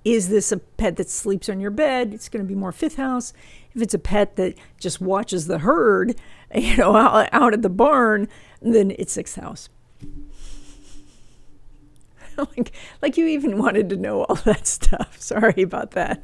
is this a pet that sleeps on your bed? It's going to be more fifth house. If it's a pet that just watches the herd, you know, out at the barn, then it's sixth house. like you even wanted to know all that stuff. Sorry about that.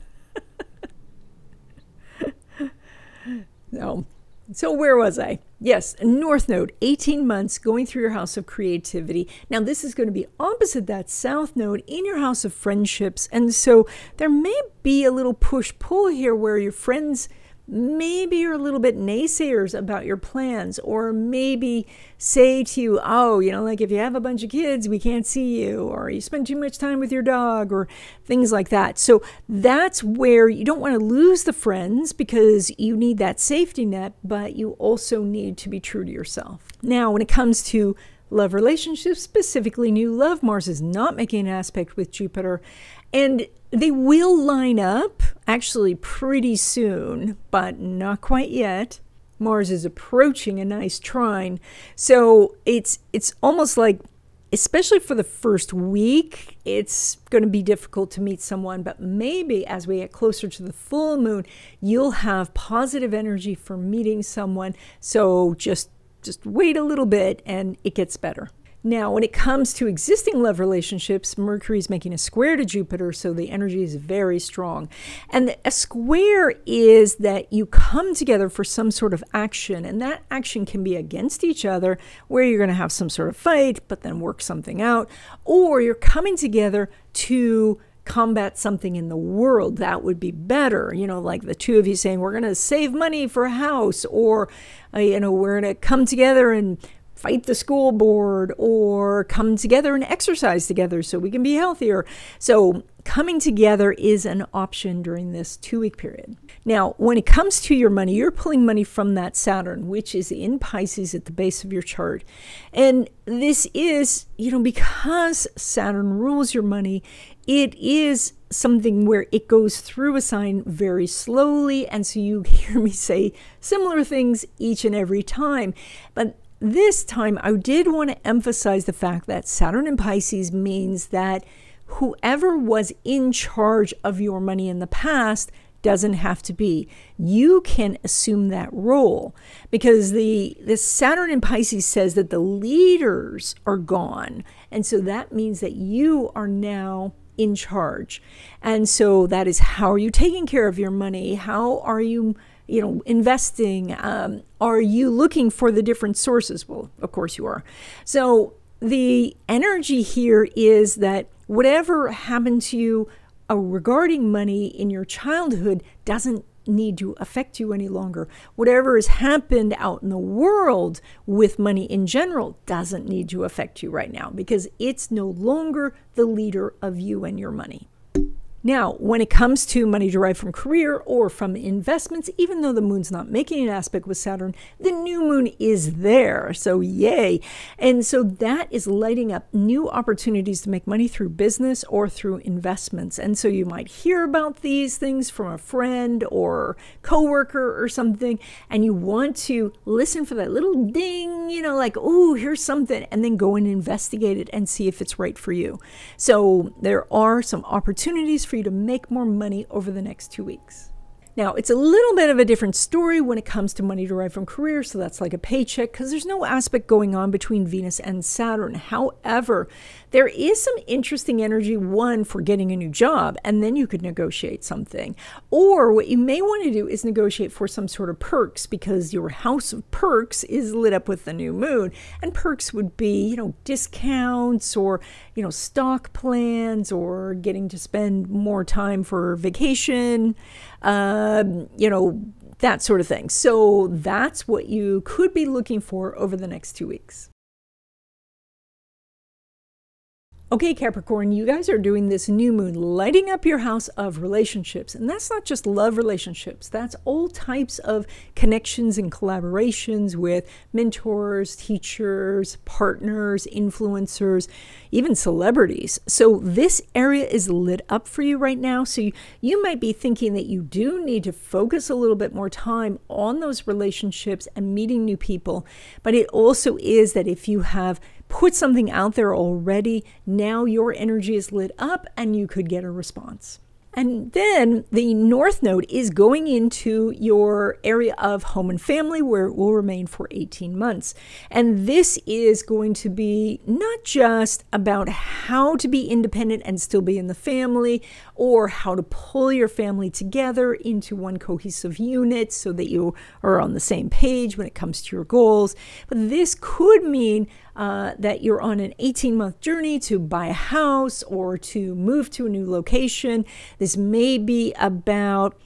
No. So where was I? Yes, North Node, 18 months going through your house of creativity. Now this is going to be opposite that South Node in your house of friendships. And so there may be a little push-pull here where your friends maybe you're a little bit naysayers about your plans, or maybe say to you, oh, you know, like, if you have a bunch of kids, we can't see you, or you spend too much time with your dog, or things like that. So that's where you don't want to lose the friends, because you need that safety net, but you also need to be true to yourself. Now, when it comes to love relationships, specifically new love, Mars is not making an aspect with Jupiter, and they will line up actually pretty soon, but not quite yet. Mars is approaching a nice trine. So it's almost like especially for the first week, it's going to be difficult to meet someone, but maybe as we get closer to the full moon, you'll have positive energy for meeting someone. So just wait a little bit and it gets better. Now, when it comes to existing love relationships, Mercury is making a square to Jupiter, so the energy is very strong. And a square is that you come together for some sort of action, and that action can be against each other, where you're going to have some sort of fight, but then work something out, or you're coming together to combat something in the world. That would be better, like the two of you saying, we're going to save money for a house, or, we're going to come together and fight the school board, or come together and exercise together so we can be healthier. So coming together is an option during this 2-week period. Now, when it comes to your money, you're pulling money from that Saturn, which is in Pisces at the base of your chart. And this is, because Saturn rules your money, it is something where it goes through a sign very slowly. And so you hear me say similar things each and every time. But this time, I did want to emphasize the fact that Saturn in Pisces means that whoever was in charge of your money in the past doesn't have to be. You can assume that role, because the Saturn in Pisces says that the leaders are gone. And so that means that you are now in charge. And so that is, how are you taking care of your money? How are you investing? Are you looking for the different sources? Well, of course you are. So the energy here is that whatever happened to you regarding money in your childhood doesn't need to affect you any longer. Whatever has happened out in the world with money in general doesn't need to affect you right now, because it's no longer the leader of you and your money. Now, when it comes to money derived from career or from investments, even though the moon's not making an aspect with Saturn, the new moon is there. So yay. And so that is lighting up new opportunities to make money through business or through investments. And so you might hear about these things from a friend or coworker or something, and you want to listen for that little ding, like, oh, here's something, and then go and investigate it and see if it's right for you. So there are some opportunities for you to make more money over the next 2 weeks. Now, it's a little bit of a different story when it comes to money derived from career, so that's like a paycheck, because there's no aspect going on between Venus and Saturn. However, there is some interesting energy, one, for getting a new job, and then you could negotiate something. Or what you may want to do is negotiate for some sort of perks, because your house of perks is lit up with the new moon. And perks would be, discounts, or, stock plans, or getting to spend more time for vacation, that sort of thing. So that's what you could be looking for over the next 2 weeks. Okay, Capricorn, you guys are doing this new moon, lighting up your house of relationships. And that's not just love relationships. That's all types of connections and collaborations with mentors, teachers, partners, influencers, even celebrities. So this area is lit up for you right now. So you might be thinking that you do need to focus a little bit more time on those relationships and meeting new people. But it also is that if you have put something out there already, now your energy is lit up and you could get a response. And then the North Node is going into your area of home and family, where it will remain for 18 months. And this is going to be not just about how to be independent and still be in the family, or how to pull your family together into one cohesive unit so that you are on the same page when it comes to your goals. But this could mean that you're on an 18-month journey to buy a house or to move to a new location. This may be about,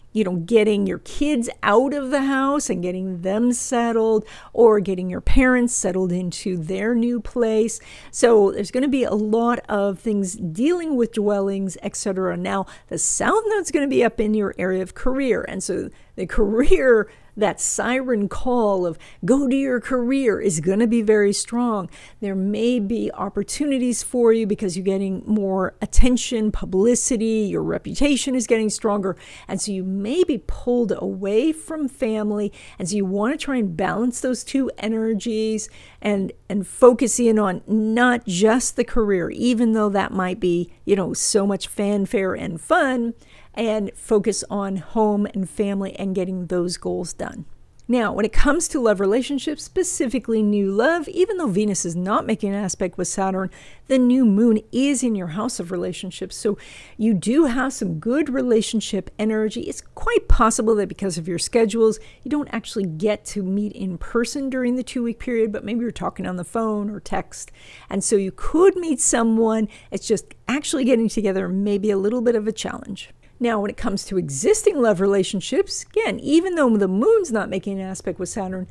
getting your kids out of the house and getting them settled, or getting your parents settled into their new place. So there's going to be a lot of things dealing with dwellings, etc. Now, the South Node's going to be up in your area of career. And so the career that siren call of go to your career is going to be very strong. There may be opportunities for you because you're getting more attention, publicity, your reputation is getting stronger. And so you may be pulled away from family. And so you want to try and balance those two energies and focus in on not just the career, even though that might be, so much fanfare and fun, and focus on home and family and getting those goals done. Now, when it comes to love relationships, specifically new love, even though Venus is not making an aspect with Saturn, the new moon is in your house of relationships. So you do have some good relationship energy. It's quite possible that because of your schedules, you don't actually get to meet in person during the 2-week period, but maybe you're talking on the phone or text. And so you could meet someone. It's just actually getting together may be a little bit of a challenge. Now, when it comes to existing love relationships, again, even though the moon's not making an aspect with Saturn,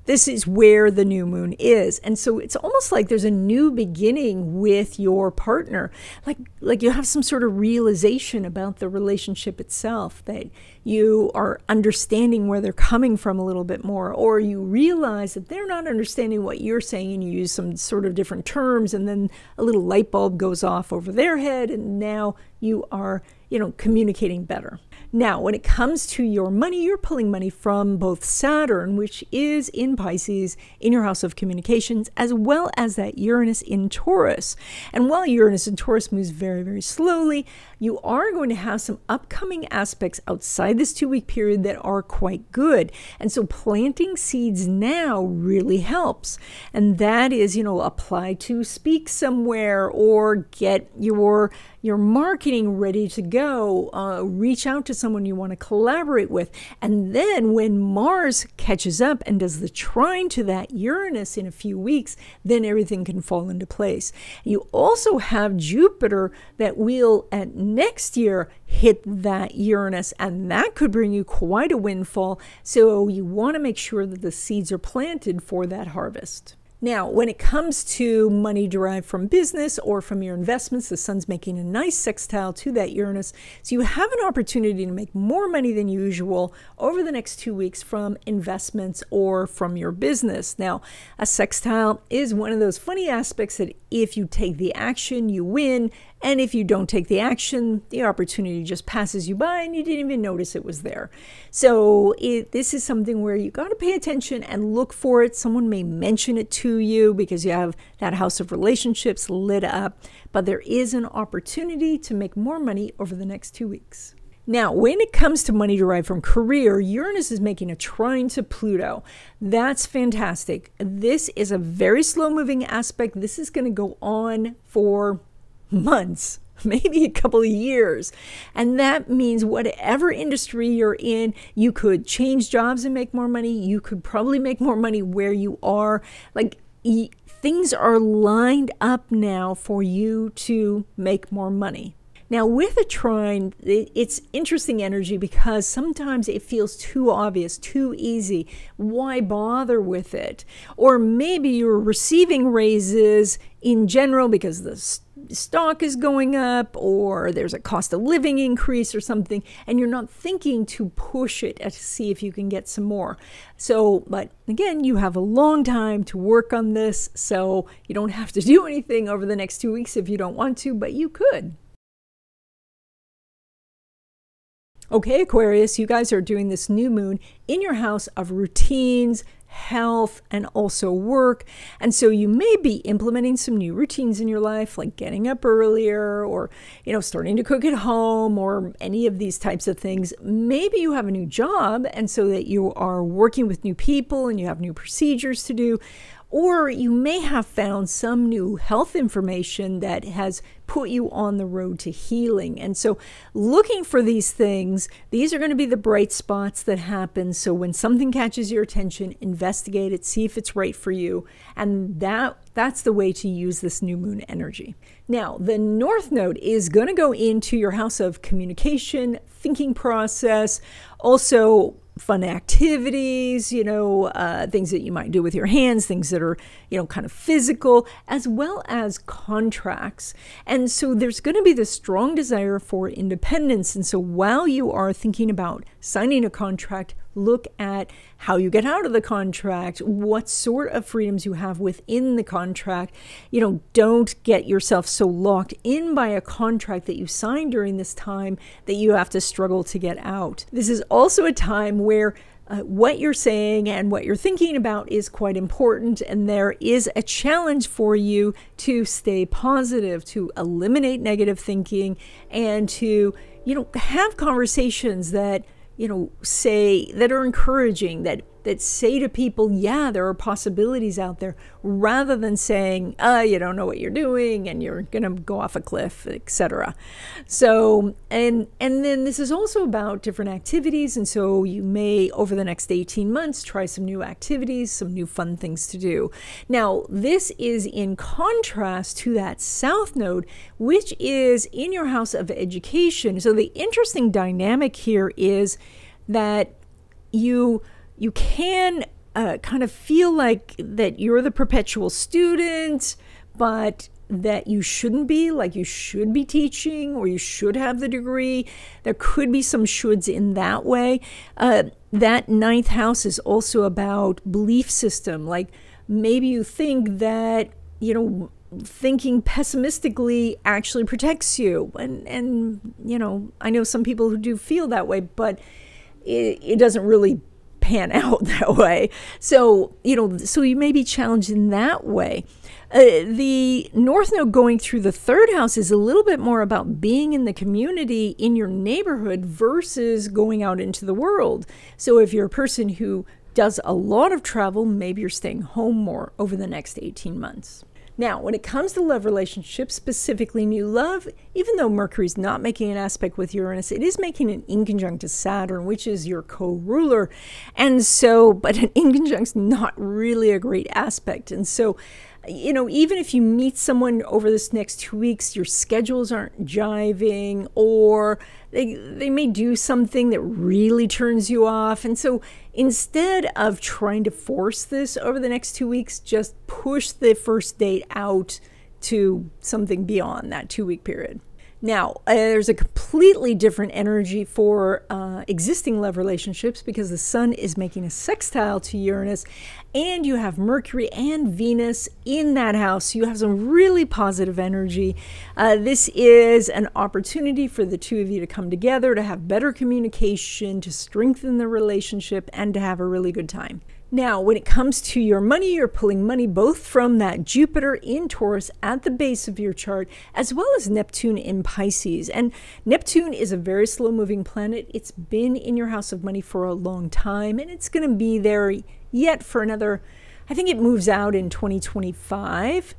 this is where the new moon is. And so it's almost like there's a new beginning with your partner. Like you have some sort of realization about the relationship itself, that you are understanding where they're coming from a little bit more, or you realize that they're not understanding what you're saying and you use some sort of different terms, and then a little light bulb goes off over their head, and now you are communicating better. Now, when it comes to your money, you're pulling money from both Saturn, which is in Pisces, in your house of communications, as well as that Uranus in Taurus. And while Uranus in Taurus moves very, very slowly, you are going to have some upcoming aspects outside this 2-week period that are quite good. And so planting seeds now really helps. And that is, apply to speak somewhere or get your marketing ready to go, reach out to someone you want to collaborate with. And then when Mars catches up and does the trine to that Uranus in a few weeks, then everything can fall into place. You also have Jupiter that will at next year hit that Uranus, and that could bring you quite a windfall. So you want to make sure that the seeds are planted for that harvest. Now, when it comes to money derived from business or from your investments, the sun's making a nice sextile to that Uranus. So you have an opportunity to make more money than usual over the next 2 weeks from investments or from your business. Now, a sextile is one of those funny aspects that if you take the action, you win. And if you don't take the action, the opportunity just passes you by and you didn't even notice it was there. So this is something where you got to pay attention and look for it. Someone may mention it to you because you have that house of relationships lit up. But there is an opportunity to make more money over the next 2 weeks. Now, when it comes to money derived from career, Uranus is making a trine to Pluto. That's fantastic. This is a very slow-moving aspect. This is going to go on for months, maybe a couple of years. And that means whatever industry you're in, you could change jobs and make more money. You could probably make more money where you are. Things are lined up now for you to make more money. Now, with a trine, it's interesting energy because sometimes it feels too obvious, too easy. Why bother with it? Or maybe you're receiving raises in general because the stock is going up, or there's a cost of living increase or something, and you're not thinking to push it to see if you can get some more. So, but again, you have a long time to work on this, so you don't have to do anything over the next 2 weeks if you don't want to, but you could. Okay, Aquarius, you guys are doing this new moon in your house of routines, health, and also work. And so you may be implementing some new routines in your life, like getting up earlier or, starting to cook at home or any of these types of things. Maybe you have a new job, and so that you are working with new people and you have new procedures to do. Or you may have found some new health information that has put you on the road to healing. And so looking for these things, these are going to be the bright spots that happen. So when something catches your attention, investigate it, see if it's right for you. And that's the way to use this new moon energy. Now, the North Node is going to go into your house of communication, thinking process, also fun activities, things that you might do with your hands, things that are, kind of physical, as well as contracts. And so there's going to be this strong desire for independence. And so while you are thinking about signing a contract, look at how you get out of the contract, what sort of freedoms you have within the contract. Don't get yourself so locked in by a contract that you signed during this time that you have to struggle to get out. This is also a time where what you're saying and what you're thinking about is quite important, and there is a challenge for you to stay positive, to eliminate negative thinking, and to, have conversations that, that are encouraging, that say to people, yeah, there are possibilities out there, rather than saying, you don't know what you're doing and you're going to go off a cliff, etc. So, and then this is also about different activities. And so you may, over the next 18 months, try some new activities, some new fun things to do. Now, this is in contrast to that South Node, which is in your house of education. So the interesting dynamic here is that you can kind of feel like that you're the perpetual student, but that you shouldn't be, like you should be teaching or you should have the degree. There could be some shoulds in that way. That ninth house is also about belief system. Like maybe you think that, thinking pessimistically actually protects you. And I know some people who do feel that way, but it doesn't really pan out that way. So, so you may be challenged in that way. The North Node going through the third house is a little bit more about being in the community, in your neighborhood, versus going out into the world. So if you're a person who does a lot of travel, maybe you're staying home more over the next 18 months. Now, when it comes to love relationships, specifically new love, even though Mercury's not making an aspect with Uranus, it is making an inconjunct to Saturn, which is your co-ruler. And so, but an inconjunct's not really a great aspect. And so, even if you meet someone over this next 2 weeks, your schedules aren't jiving, or they may do something that really turns you off. And so instead of trying to force this over the next 2 weeks, just push the first date out to something beyond that 2-week period. Now, there's a completely different energy for existing love relationships, because the Sun is making a sextile to Uranus, and you have Mercury and Venus in that house. So you have some really positive energy. This is an opportunity for the two of you to come together, to have better communication, to strengthen the relationship, and to have a really good time. Now, when it comes to your money, you're pulling money both from that Jupiter in Taurus at the base of your chart, as well as Neptune in Pisces. And Neptune is a very slow-moving planet. It's been in your house of money for a long time, and it's going to be there yet for another, I think it moves out in 2025.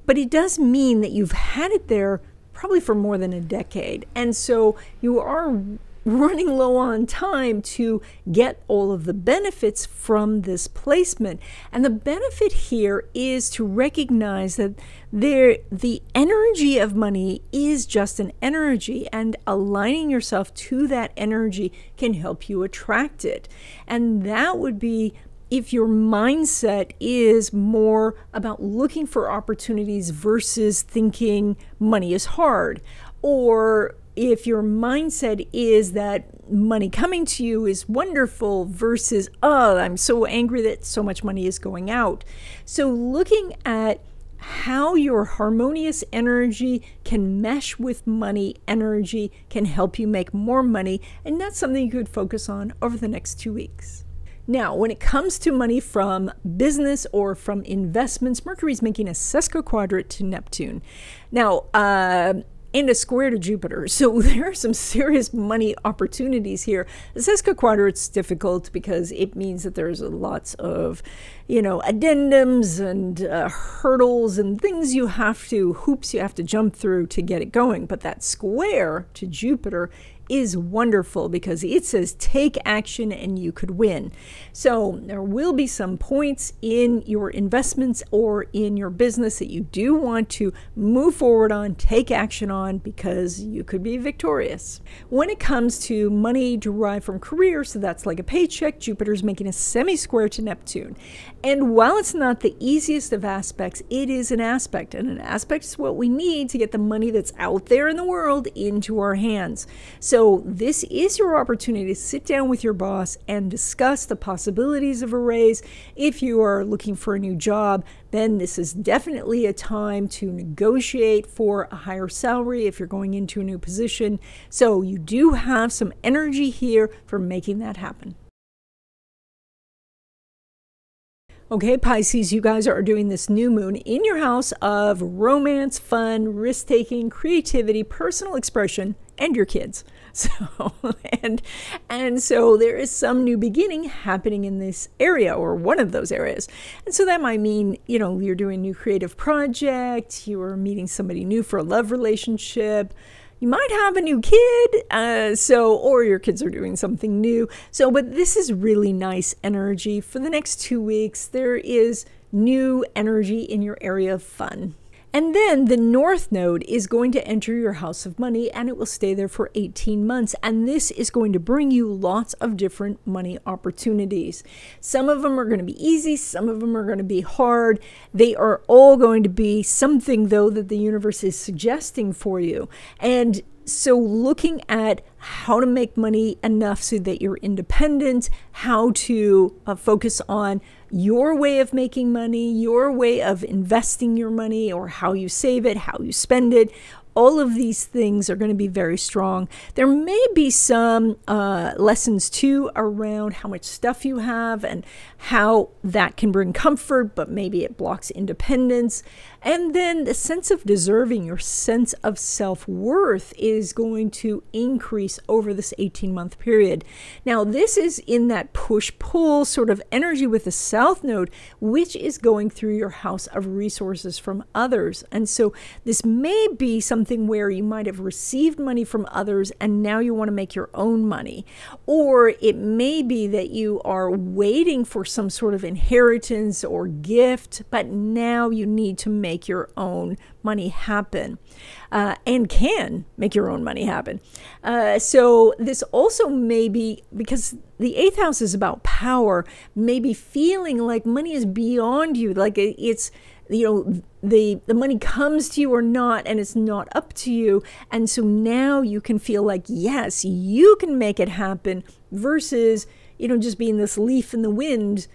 But it does mean that you've had it there probably for more than a decade. And so you are running low on time to get all of the benefits from this placement. And the benefit here is to recognize that the energy of money is just an energy, and aligning yourself to that energy can help you attract it. And that would be if your mindset is more about looking for opportunities versus thinking money is hard, or if your mindset is that money coming to you is wonderful versus, oh, I'm so angry that so much money is going out. So looking at how your harmonious energy can mesh with money energy can help you make more money, and that's something you could focus on over the next 2 weeks. Now, when it comes to money from business or from investments, Mercury's making a sesquiquadrate to Neptune. Now, and a square to Jupiter. So there are some serious money opportunities here. The sesquiquadrate's difficult because it means that there's lots of, addendums and hurdles and things hoops you have to jump through to get it going. But that square to Jupiter is wonderful because it says take action and you could win. So there will be some points in your investments or in your business that you do want to move forward on, take action on, because you could be victorious. When it comes to money derived from career, so that's like a paycheck, Jupiter's making a semi-square to Neptune. And while it's not the easiest of aspects, it is an aspect, and an aspect is what we need to get the money that's out there in the world into our hands. So So this is your opportunity to sit down with your boss and discuss the possibilities of a raise. If you are looking for a new job, then this is definitely a time to negotiate for a higher salary if you're going into a new position. So you do have some energy here for making that happen. Okay, Pisces, you guys are doing this new moon in your house of romance, fun, risk-taking, creativity, personal expression, and your kids. So, and so there is some new beginning happening in this area or one of those areas. And so that might mean, you're doing a new creative project, you're meeting somebody new for a love relationship, you might have a new kid, or your kids are doing something new. But this is really nice energy. For the next 2 weeks, there is new energy in your area of fun. And then the North Node is going to enter your house of money, and it will stay there for 18 months. And this is going to bring you lots of different money opportunities. Some of them are going to be easy. Some of them are going to be hard. They are all going to be something, though, that the universe is suggesting for you. And so looking at how to make money enough so that you're independent, how to focus on your way of making money, your way of investing your money, or how you save it, how you spend it. All of these things are going to be very strong. There may be some lessons too around how much stuff you have and how that can bring comfort, but maybe it blocks independence. And then the sense of deserving, your sense of self-worth is going to increase over this 18-month period. Now, this is in that push-pull sort of energy with the South Node, which is going through your house of resources from others. And so this may be something where you might have received money from others and now you want to make your own money. Or it may be that you are waiting for some sort of inheritance or gift, but now you need to make your own money happen, and can make your own money happen. So this also may be, because the 8th house is about power, maybe feeling like money is beyond you, like it's, the money comes to you or not, and it's not up to you. And so now you can feel like, yes, you can make it happen, versus, just being this leaf in the wind,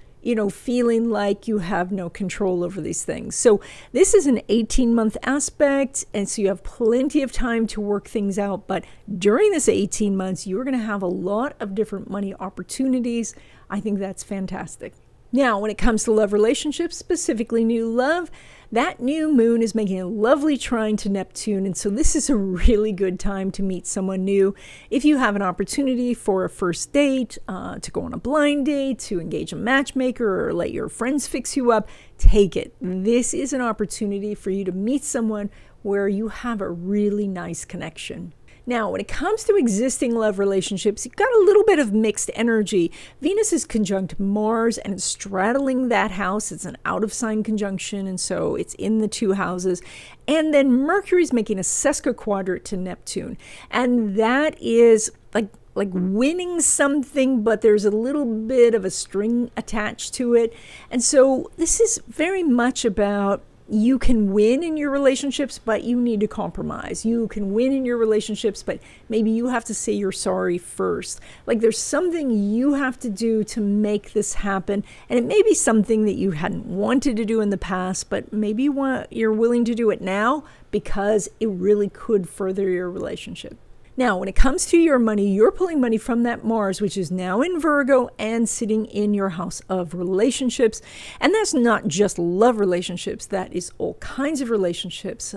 feeling like you have no control over these things. So this is an 18-month aspect, and so you have plenty of time to work things out. But during this 18 months, you're going to have a lot of different money opportunities. I think that's fantastic. Now, when it comes to love relationships, specifically new love, that new moon is making a lovely trine to Neptune. And so this is a really good time to meet someone new. If you have an opportunity for a first date, to go on a blind date, to engage a matchmaker, or let your friends fix you up, take it. This is an opportunity for you to meet someone where you have a really nice connection. Now, when it comes to existing love relationships, you've got a little bit of mixed energy. Venus is conjunct Mars and it's straddling that house. It's an out-of-sign conjunction, and so it's in the 2 houses. And then Mercury's making a sesquiquadrant to Neptune. And that is like winning something, but there's a little bit of a string attached to it. And so this is very much about, you can win in your relationships, but you need to compromise. You can win in your relationships, but maybe you have to say you're sorry first. Like there's something you have to do to make this happen. And it may be something that you hadn't wanted to do in the past, but maybe you're willing to do it now because it really could further your relationship. Now, when it comes to your money, you're pulling money from that Mars, which is now in Virgo and sitting in your house of relationships. And that's not just love relationships. That is all kinds of relationships,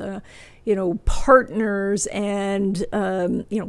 partners and,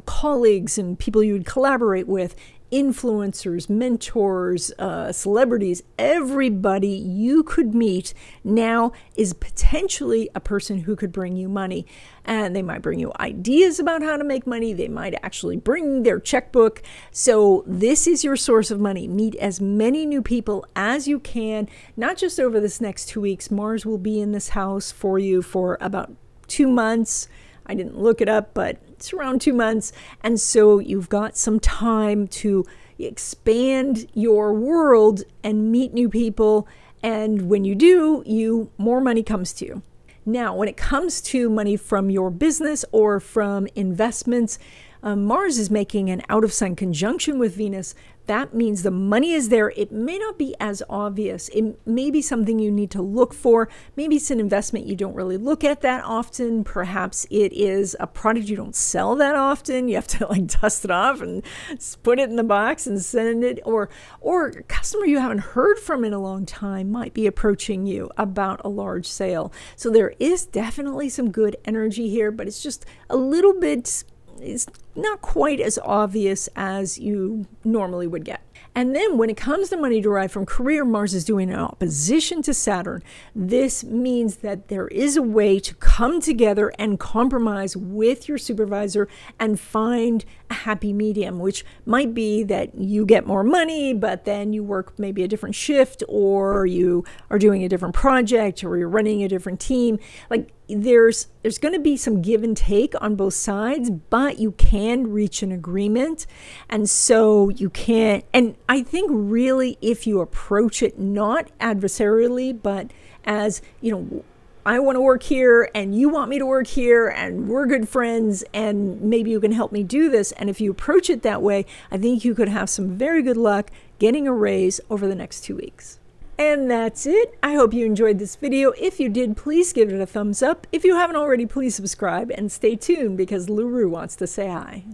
colleagues and people you would collaborate with, influencers, mentors, celebrities. Everybody you could meet now is potentially a person who could bring you money. And they might bring you ideas about how to make money. They might actually bring their checkbook. So this is your source of money. Meet as many new people as you can, not just over this next 2 weeks. Mars will be in this house for you for about 2 months. I didn't look it up, but it's around 2 months. And so you've got some time to expand your world and meet new people. And when you do, more money comes to you. Now, when it comes to money from your business or from investments, Mars is making an out-of-sign conjunction with Venus. That means the money is there. It may not be as obvious. It may be something you need to look for. Maybe it's an investment you don't really look at that often. Perhaps it is a product you don't sell that often. You have to like dust it off and put it in the box and send it. Or a customer you haven't heard from in a long time might be approaching you about a large sale. So there is definitely some good energy here, but it's just a little bit, it's not quite as obvious as you normally would get. And then when it comes to money derived from career, Mars is doing an opposition to Saturn. This means that there is a way to come together and compromise with your supervisor and find a happy medium, which might be that you get more money, but then you work maybe a different shift, or you are doing a different project, or you're running a different team. Like there's going to be some give and take on both sides, but you can reach an agreement. And so you can, and I think really if you approach it not adversarially, but as, you know, I want to work here and you want me to work here and we're good friends and maybe you can help me do this. And if you approach it that way, I think you could have some very good luck getting a raise over the next 2 weeks. And that's it. I hope you enjoyed this video. If you did, please give it a thumbs up. If you haven't already, please subscribe and stay tuned because LaRue wants to say hi.